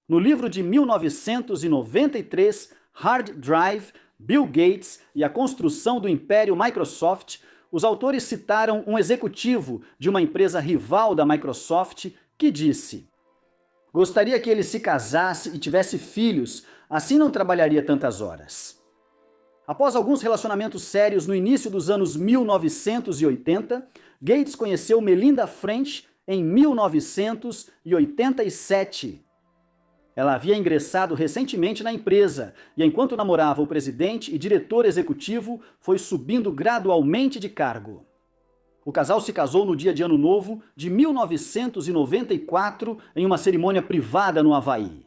No livro de 1993, Hard Drive, Bill Gates e a construção do império Microsoft, os autores citaram um executivo de uma empresa rival da Microsoft que disse: "Gostaria que ele se casasse e tivesse filhos, assim não trabalharia tantas horas." Após alguns relacionamentos sérios no início dos anos 1980, Gates conheceu Melinda French em 1987. Ela havia ingressado recentemente na empresa e, enquanto namorava o presidente e diretor executivo, foi subindo gradualmente de cargo. O casal se casou no dia de Ano Novo de 1994 em uma cerimônia privada no Havaí.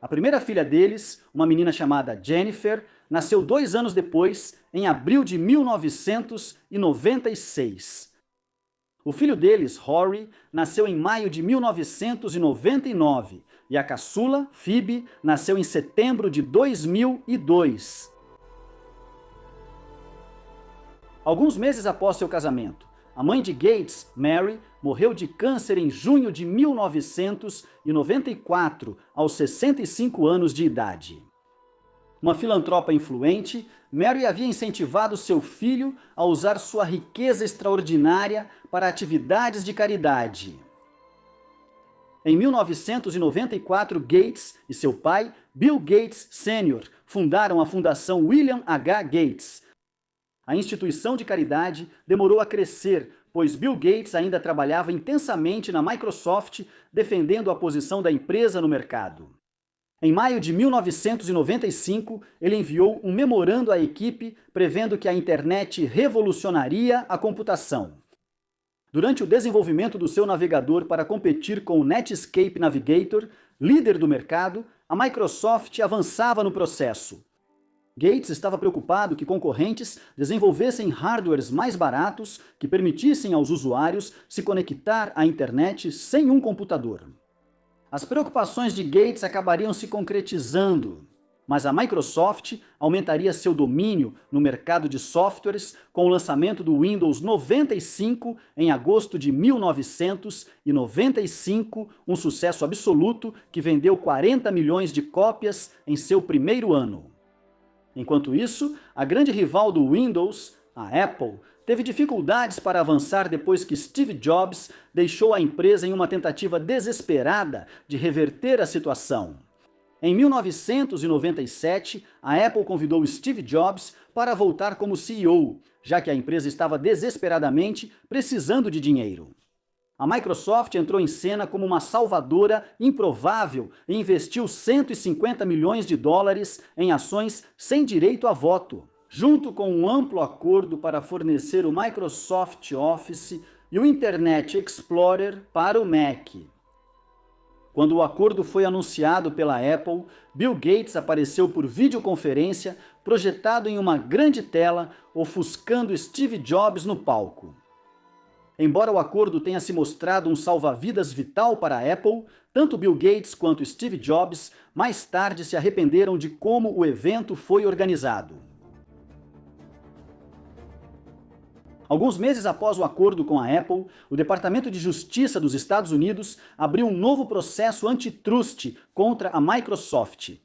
A primeira filha deles, uma menina chamada Jennifer, nasceu 2 anos depois, em abril de 1996. O filho deles, Rory, nasceu em maio de 1999 e a caçula, Phoebe, nasceu em setembro de 2002. Alguns meses após seu casamento, A mãe de Gates, Mary, morreu de câncer em junho de 1994, aos 65 anos de idade. Uma filantropa influente, Mary havia incentivado seu filho a usar sua riqueza extraordinária para atividades de caridade. Em 1994, Gates e seu pai, Bill Gates Sr., fundaram a Fundação William H. Gates. A instituição de caridade demorou a crescer, pois Bill Gates ainda trabalhava intensamente na Microsoft, defendendo a posição da empresa no mercado. Em maio de 1995, ele enviou um memorando à equipe prevendo que a internet revolucionaria a computação. Durante o desenvolvimento do seu navegador para competir com o Netscape Navigator, líder do mercado, a Microsoft avançava no processo. Gates estava preocupado que concorrentes desenvolvessem hardwares mais baratos que permitissem aos usuários se conectar à internet sem um computador. As preocupações de Gates acabariam se concretizando, mas a Microsoft aumentaria seu domínio no mercado de softwares com o lançamento do Windows 95 em agosto de 1995, um sucesso absoluto que vendeu 40 milhões de cópias em seu primeiro ano. Enquanto isso, a grande rival do Windows, a Apple, teve dificuldades para avançar depois que Steve Jobs deixou a empresa em uma tentativa desesperada de reverter a situação. Em 1997, a Apple convidou Steve Jobs para voltar como CEO, já que a empresa estava desesperadamente precisando de dinheiro. A Microsoft entrou em cena como uma salvadora improvável e investiu 150 milhões de dólares em ações sem direito a voto, junto com um amplo acordo para fornecer o Microsoft Office e o Internet Explorer para o Mac. Quando o acordo foi anunciado pela Apple, Bill Gates apareceu por videoconferência, projetado em uma grande tela, ofuscando Steve Jobs no palco. Embora o acordo tenha se mostrado um salva-vidas vital para a Apple, tanto Bill Gates quanto Steve Jobs mais tarde se arrependeram de como o evento foi organizado. Alguns meses após o acordo com a Apple, o Departamento de Justiça dos Estados Unidos abriu um novo processo antitrust contra a Microsoft.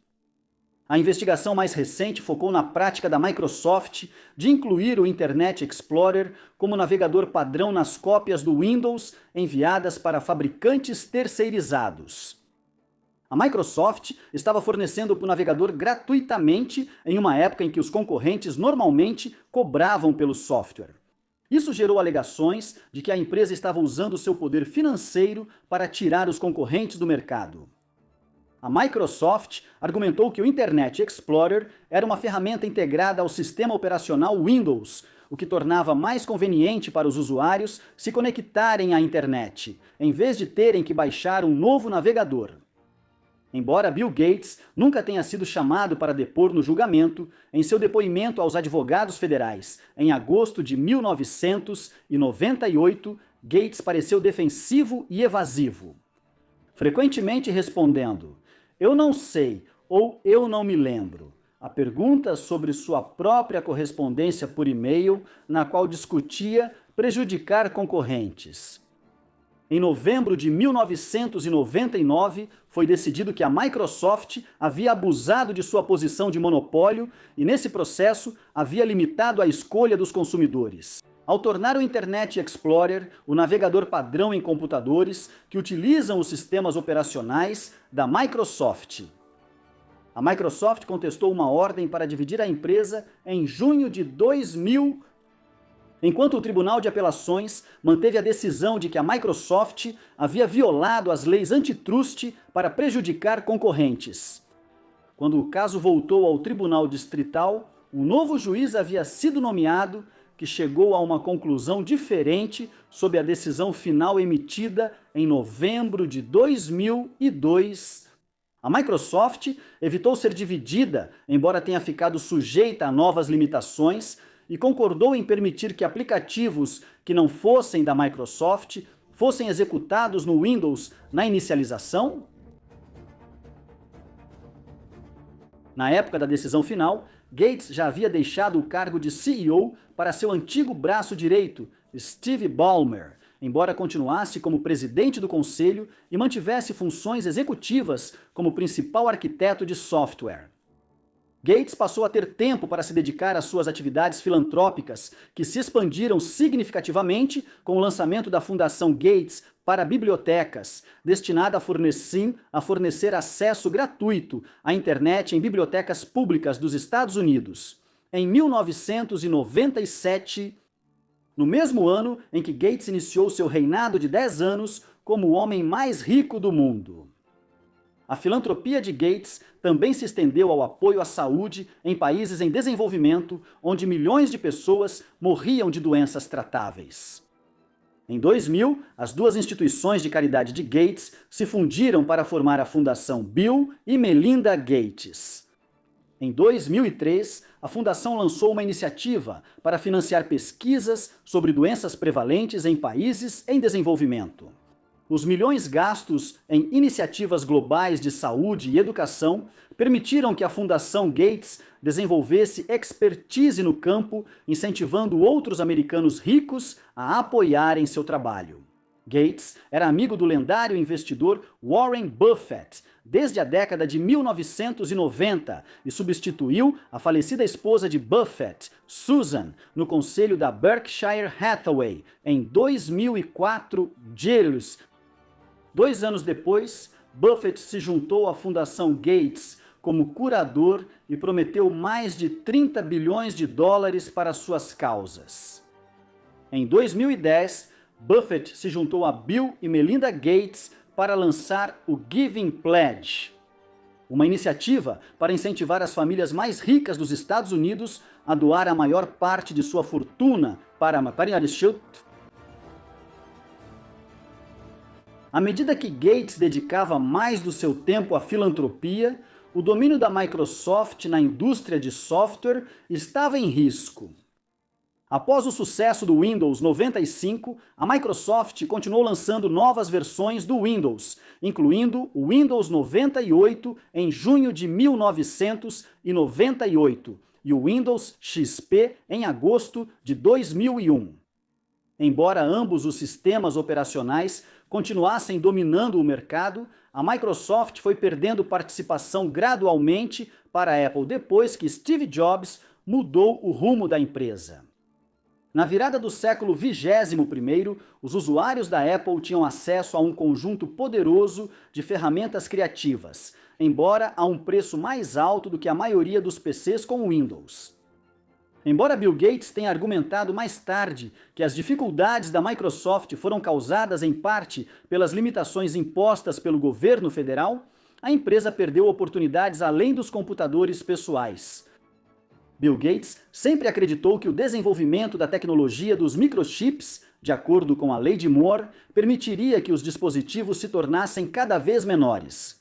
A investigação mais recente focou na prática da Microsoft de incluir o Internet Explorer como navegador padrão nas cópias do Windows enviadas para fabricantes terceirizados. A Microsoft estava fornecendo o navegador gratuitamente em uma época em que os concorrentes normalmente cobravam pelo software. Isso gerou alegações de que a empresa estava usando seu poder financeiro para tirar os concorrentes do mercado. A Microsoft argumentou que o Internet Explorer era uma ferramenta integrada ao sistema operacional Windows, o que tornava mais conveniente para os usuários se conectarem à internet, em vez de terem que baixar um novo navegador. Embora Bill Gates nunca tenha sido chamado para depor no julgamento, em seu depoimento aos advogados federais em agosto de 1998, Gates pareceu defensivo e evasivo, frequentemente respondendo "eu não sei" ou "eu não me lembro", a perguntas sobre sua própria correspondência por e-mail, na qual discutia prejudicar concorrentes. Em novembro de 1999, foi decidido que a Microsoft havia abusado de sua posição de monopólio e, nesse processo, havia limitado a escolha dos consumidores. Ao tornar o Internet Explorer o navegador padrão em computadores que utilizam os sistemas operacionais da Microsoft. A Microsoft contestou uma ordem para dividir a empresa em junho de 2000, enquanto o Tribunal de Apelações manteve a decisão de que a Microsoft havia violado as leis antitrust para prejudicar concorrentes. Quando o caso voltou ao Tribunal Distrital, um novo juiz havia sido nomeado, que chegou a uma conclusão diferente sob a decisão final emitida em novembro de 2002. A Microsoft evitou ser dividida, embora tenha ficado sujeita a novas limitações, e concordou em permitir que aplicativos que não fossem da Microsoft fossem executados no Windows na inicialização? Na época da decisão final, Gates já havia deixado o cargo de CEO para seu antigo braço direito, Steve Ballmer, embora continuasse como presidente do conselho e mantivesse funções executivas como principal arquiteto de software. Gates passou a ter tempo para se dedicar às suas atividades filantrópicas, que se expandiram significativamente com o lançamento da Fundação Gates para bibliotecas, destinada a fornecer acesso gratuito à internet em bibliotecas públicas dos Estados Unidos. Em 1997, no mesmo ano em que Gates iniciou seu reinado de 10 anos como o homem mais rico do mundo. A filantropia de Gates também se estendeu ao apoio à saúde em países em desenvolvimento, onde milhões de pessoas morriam de doenças tratáveis. Em 2000, as duas instituições de caridade de Gates se fundiram para formar a Fundação Bill e Melinda Gates. Em 2003, a fundação lançou uma iniciativa para financiar pesquisas sobre doenças prevalentes em países em desenvolvimento. Os milhões gastos em iniciativas globais de saúde e educação permitiram que a Fundação Gates desenvolvesse expertise no campo, incentivando outros americanos ricos a apoiarem seu trabalho. Gates era amigo do lendário investidor Warren Buffett desde a década de 1990 e substituiu a falecida esposa de Buffett, Susan, no conselho da Berkshire Hathaway em 2004. 2 anos depois, Buffett se juntou à Fundação Gates como curador e prometeu mais de 30 bilhões de dólares para suas causas. Em 2010, Buffett se juntou a Bill e Melinda Gates para lançar o Giving Pledge, uma iniciativa para incentivar as famílias mais ricas dos Estados Unidos a doar a maior parte de sua fortuna para À medida que Gates dedicava mais do seu tempo à filantropia, o domínio da Microsoft na indústria de software estava em risco. Após o sucesso do Windows 95, a Microsoft continuou lançando novas versões do Windows, incluindo o Windows 98 em junho de 1998 e o Windows XP em agosto de 2001. Embora ambos os sistemas operacionais continuassem dominando o mercado, a Microsoft foi perdendo participação gradualmente para a Apple depois que Steve Jobs mudou o rumo da empresa. Na virada do século XXI, os usuários da Apple tinham acesso a um conjunto poderoso de ferramentas criativas, embora a um preço mais alto do que a maioria dos PCs com Windows. Embora Bill Gates tenha argumentado mais tarde que as dificuldades da Microsoft foram causadas em parte pelas limitações impostas pelo governo federal, a empresa perdeu oportunidades além dos computadores pessoais. Bill Gates sempre acreditou que o desenvolvimento da tecnologia dos microchips, de acordo com a Lei de Moore, permitiria que os dispositivos se tornassem cada vez menores.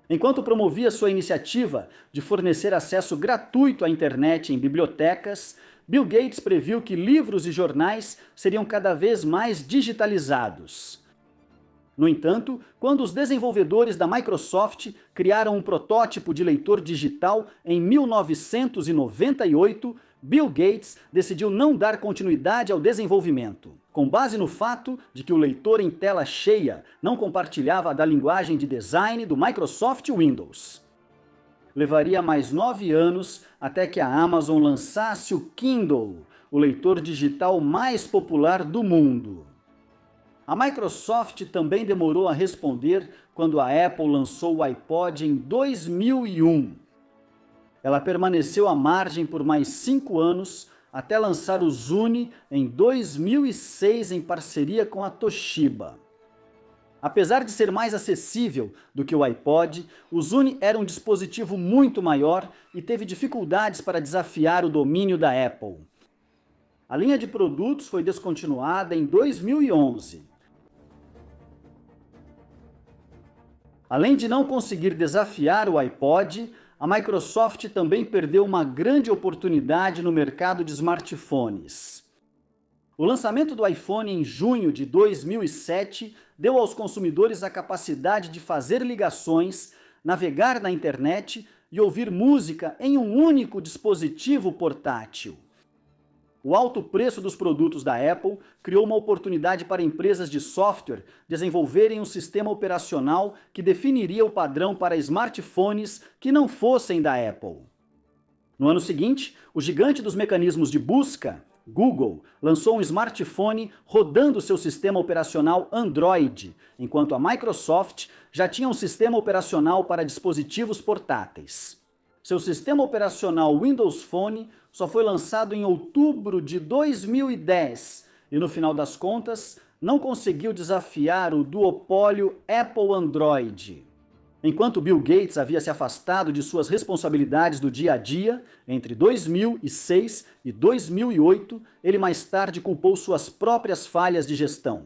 Enquanto promovia sua iniciativa de fornecer acesso gratuito à internet em bibliotecas, Bill Gates previu que livros e jornais seriam cada vez mais digitalizados. No entanto, quando os desenvolvedores da Microsoft criaram um protótipo de leitor digital em 1998, Bill Gates decidiu não dar continuidade ao desenvolvimento, com base no fato de que o leitor em tela cheia não compartilhava da linguagem de design do Microsoft Windows. Levaria mais 9 anos até que a Amazon lançasse o Kindle, o leitor digital mais popular do mundo. A Microsoft também demorou a responder quando a Apple lançou o iPod em 2001. Ela permaneceu à margem por mais 5 anos, até lançar o Zune em 2006 em parceria com a Toshiba. Apesar de ser mais acessível do que o iPod, o Zune era um dispositivo muito maior e teve dificuldades para desafiar o domínio da Apple. A linha de produtos foi descontinuada em 2011. Além de não conseguir desafiar o iPod, a Microsoft também perdeu uma grande oportunidade no mercado de smartphones. O lançamento do iPhone em junho de 2007 deu aos consumidores a capacidade de fazer ligações, navegar na internet e ouvir música em um único dispositivo portátil. O alto preço dos produtos da Apple criou uma oportunidade para empresas de software desenvolverem um sistema operacional que definiria o padrão para smartphones que não fossem da Apple. No ano seguinte, o gigante dos mecanismos de busca, Google, lançou um smartphone rodando seu sistema operacional Android, enquanto a Microsoft já tinha um sistema operacional para dispositivos portáteis. Seu sistema operacional Windows Phone só foi lançado em outubro de 2010 e, no final das contas, não conseguiu desafiar o duopólio Apple Android. Enquanto Bill Gates havia se afastado de suas responsabilidades do dia a dia, entre 2006 e 2008, ele mais tarde culpou suas próprias falhas de gestão.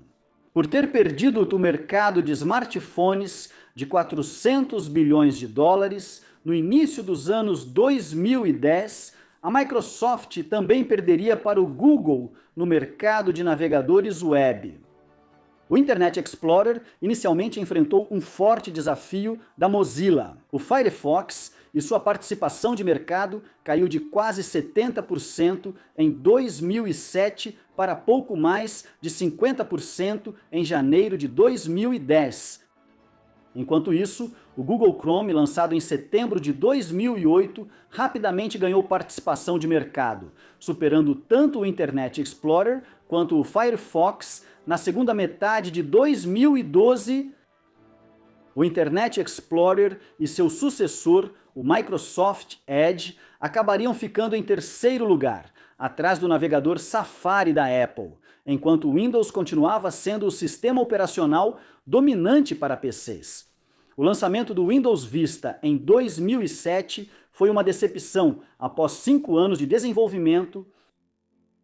Por ter perdido o mercado de smartphones de 400 bilhões de dólares, no início dos anos 2010, a Microsoft também perderia para o Google no mercado de navegadores web. O Internet Explorer inicialmente enfrentou um forte desafio da Mozilla. O Firefox e sua participação de mercado caiu de quase 70% em 2007 para pouco mais de 50% em janeiro de 2010. Enquanto isso, o Google Chrome, lançado em setembro de 2008, rapidamente ganhou participação de mercado, superando tanto o Internet Explorer quanto o Firefox. Na segunda metade de 2012, o Internet Explorer e seu sucessor, o Microsoft Edge, acabariam ficando em terceiro lugar, atrás do navegador Safari da Apple, enquanto o Windows continuava sendo o sistema operacional dominante para PCs. O lançamento do Windows Vista em 2007 foi uma decepção após 5 anos de desenvolvimento.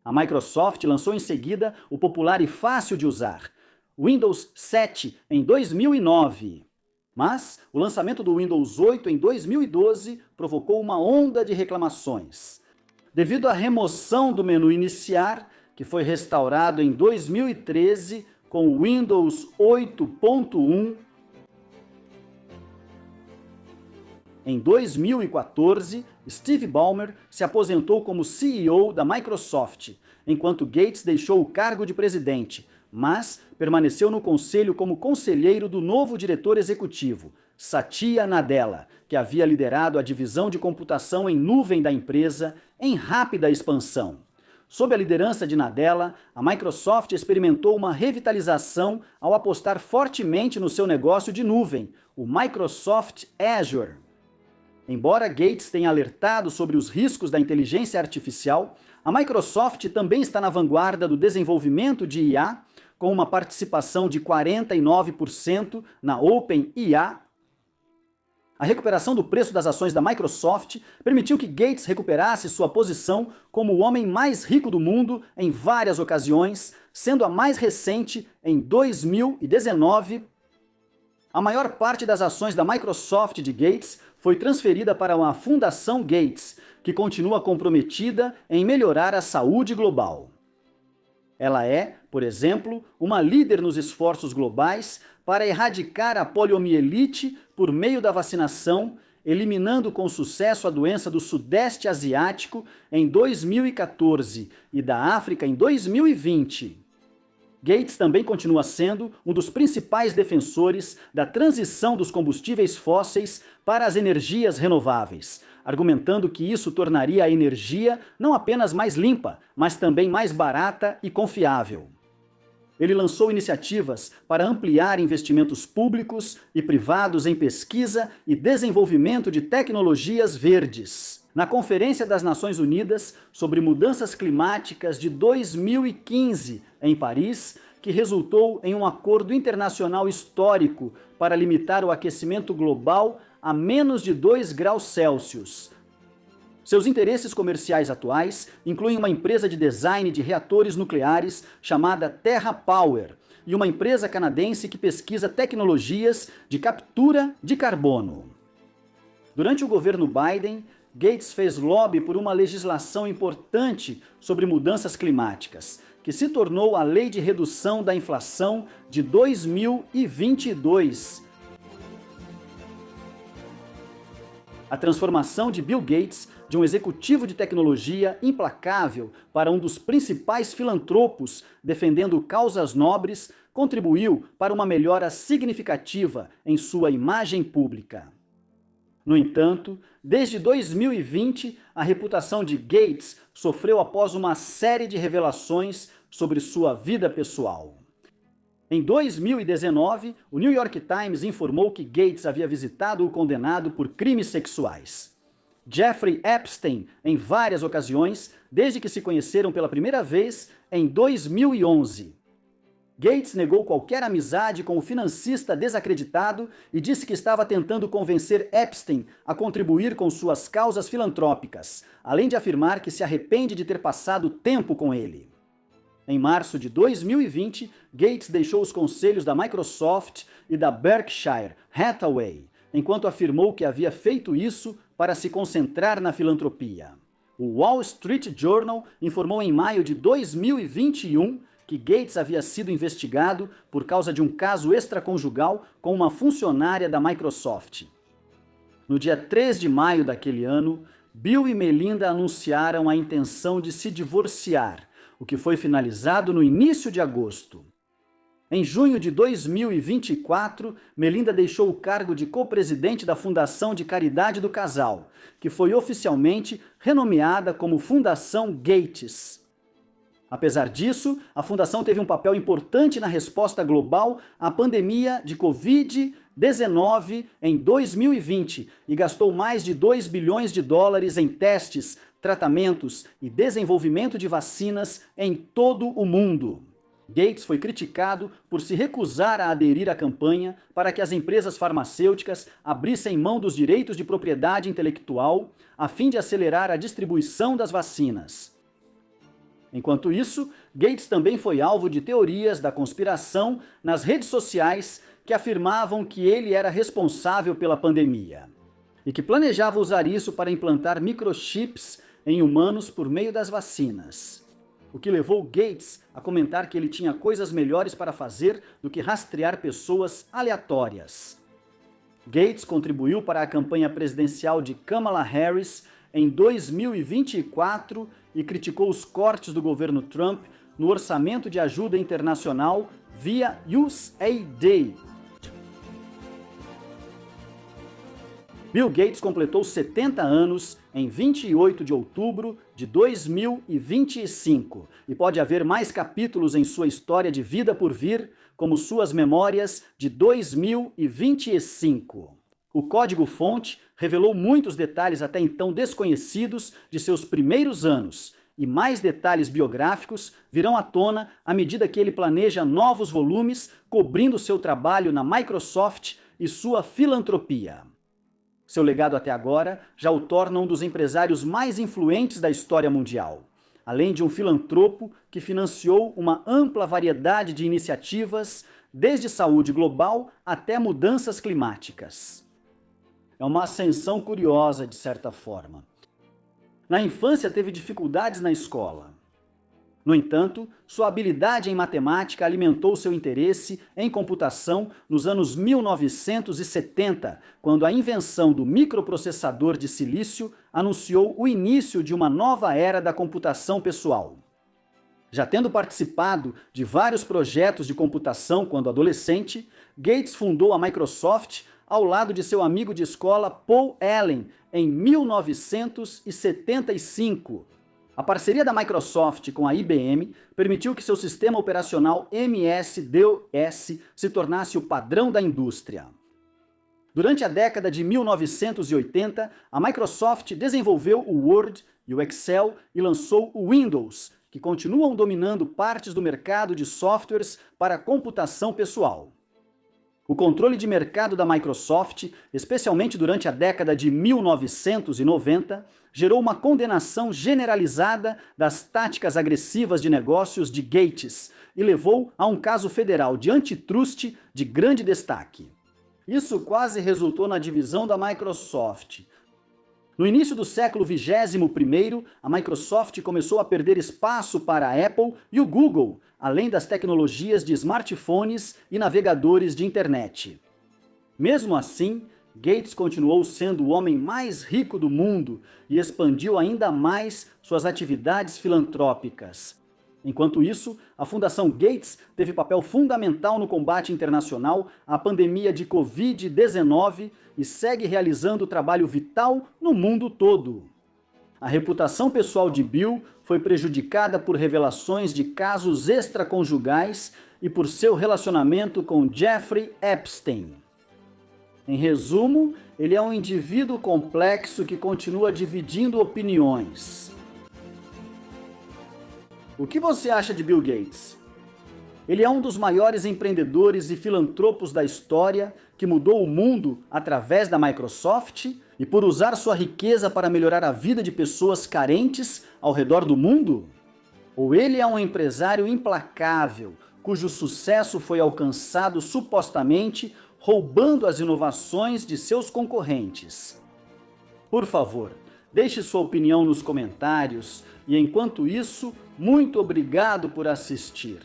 A Microsoft lançou em seguida o popular e fácil de usar Windows 7 em 2009. Mas o lançamento do Windows 8 em 2012 provocou uma onda de reclamações. Devido à remoção do menu iniciar, que foi restaurado em 2013 com o Windows 8.1, em 2014, Steve Ballmer se aposentou como CEO da Microsoft, enquanto Gates deixou o cargo de presidente, mas permaneceu no conselho como conselheiro do novo diretor executivo, Satya Nadella, que havia liderado a divisão de computação em nuvem da empresa em rápida expansão. Sob a liderança de Nadella, a Microsoft experimentou uma revitalização ao apostar fortemente no seu negócio de nuvem, o Microsoft Azure. Embora Gates tenha alertado sobre os riscos da inteligência artificial, a Microsoft também está na vanguarda do desenvolvimento de IA, com uma participação de 49% na OpenIA. A recuperação do preço das ações da Microsoft permitiu que Gates recuperasse sua posição como o homem mais rico do mundo em várias ocasiões, sendo a mais recente em 2019. A maior parte das ações da Microsoft de Gates foi transferida para uma Fundação Gates, que continua comprometida em melhorar a saúde global. Ela é, por exemplo, uma líder nos esforços globais para erradicar a poliomielite por meio da vacinação, eliminando com sucesso a doença do Sudeste Asiático em 2014 e da África em 2020. Gates também continua sendo um dos principais defensores da transição dos combustíveis fósseis para as energias renováveis, argumentando que isso tornaria a energia não apenas mais limpa, mas também mais barata e confiável. Ele lançou iniciativas para ampliar investimentos públicos e privados em pesquisa e desenvolvimento de tecnologias verdes. Na Conferência das Nações Unidas sobre Mudanças Climáticas de 2015, em Paris, que resultou em um acordo internacional histórico para limitar o aquecimento global a menos de 2 graus Celsius. Seus interesses comerciais atuais incluem uma empresa de design de reatores nucleares chamada TerraPower e uma empresa canadense que pesquisa tecnologias de captura de carbono. Durante o governo Biden, Gates fez lobby por uma legislação importante sobre mudanças climáticas, que se tornou a Lei de Redução da Inflação de 2022. A transformação de Bill Gates de um executivo de tecnologia implacável para um dos principais filantropos defendendo causas nobres contribuiu para uma melhora significativa em sua imagem pública. No entanto, desde 2020, a reputação de Gates sofreu após uma série de revelações sobre sua vida pessoal. Em 2019, o New York Times informou que Gates havia visitado o condenado por crimes sexuais, Jeffrey Epstein, em várias ocasiões, desde que se conheceram pela primeira vez em 2011. Gates negou qualquer amizade com o financista desacreditado e disse que estava tentando convencer Epstein a contribuir com suas causas filantrópicas, além de afirmar que se arrepende de ter passado tempo com ele. Em março de 2020, Gates deixou os conselhos da Microsoft e da Berkshire Hathaway, enquanto afirmou que havia feito isso para se concentrar na filantropia. O Wall Street Journal informou em maio de 2021 que Gates havia sido investigado por causa de um caso extraconjugal com uma funcionária da Microsoft. No dia 3 de maio daquele ano, Bill e Melinda anunciaram a intenção de se divorciar, o que foi finalizado no início de agosto. Em junho de 2024, Melinda deixou o cargo de co-presidente da Fundação de Caridade do Casal, que foi oficialmente renomeada como Fundação Gates. Apesar disso, a fundação teve um papel importante na resposta global à pandemia de Covid-19 em 2020 e gastou mais de 2 bilhões de dólares em testes, tratamentos e desenvolvimento de vacinas em todo o mundo. Gates foi criticado por se recusar a aderir à campanha para que as empresas farmacêuticas abrissem mão dos direitos de propriedade intelectual a fim de acelerar a distribuição das vacinas. Enquanto isso, Gates também foi alvo de teorias da conspiração nas redes sociais que afirmavam que ele era responsável pela pandemia e que planejava usar isso para implantar microchips em humanos por meio das vacinas, o que levou Gates a comentar que ele tinha coisas melhores para fazer do que rastrear pessoas aleatórias. Gates contribuiu para a campanha presidencial de Kamala Harris em 2024 e criticou os cortes do governo Trump no orçamento de ajuda internacional via USAID. Bill Gates completou 70 anos em 28 de outubro de 2025 e pode haver mais capítulos em sua história de vida por vir, como suas memórias de 2025. O código-fonte revelou muitos detalhes até então desconhecidos de seus primeiros anos, e mais detalhes biográficos virão à tona à medida que ele planeja novos volumes cobrindo seu trabalho na Microsoft e sua filantropia. Seu legado até agora já o torna um dos empresários mais influentes da história mundial, além de um filantropo que financiou uma ampla variedade de iniciativas, desde saúde global até mudanças climáticas. É uma ascensão curiosa, de certa forma. Na infância teve dificuldades na escola. No entanto, sua habilidade em matemática alimentou seu interesse em computação nos anos 1970, quando a invenção do microprocessador de silício anunciou o início de uma nova era da computação pessoal. Já tendo participado de vários projetos de computação quando adolescente, Gates fundou a Microsoft ao lado de seu amigo de escola Paul Allen em 1975. A parceria da Microsoft com a IBM permitiu que seu sistema operacional MS-DOS se tornasse o padrão da indústria. Durante a década de 1980, a Microsoft desenvolveu o Word e o Excel e lançou o Windows, que continuam dominando partes do mercado de softwares para computação pessoal. O controle de mercado da Microsoft, especialmente durante a década de 1990, gerou uma condenação generalizada das táticas agressivas de negócios de Gates e levou a um caso federal de antitrust de grande destaque. Isso quase resultou na divisão da Microsoft. No início do século XXI, a Microsoft começou a perder espaço para a Apple e o Google, além das tecnologias de smartphones e navegadores de internet. Mesmo assim, Gates continuou sendo o homem mais rico do mundo e expandiu ainda mais suas atividades filantrópicas. Enquanto isso, a Fundação Gates teve papel fundamental no combate internacional à pandemia de Covid-19 e segue realizando trabalho vital no mundo todo. A reputação pessoal de Bill foi prejudicada por revelações de casos extraconjugais e por seu relacionamento com Jeffrey Epstein. Em resumo, ele é um indivíduo complexo que continua dividindo opiniões. O que você acha de Bill Gates? Ele é um dos maiores empreendedores e filantropos da história que mudou o mundo através da Microsoft e por usar sua riqueza para melhorar a vida de pessoas carentes ao redor do mundo? Ou ele é um empresário implacável, cujo sucesso foi alcançado supostamente roubando as inovações de seus concorrentes? Por favor, deixe sua opinião nos comentários e, enquanto isso, muito obrigado por assistir.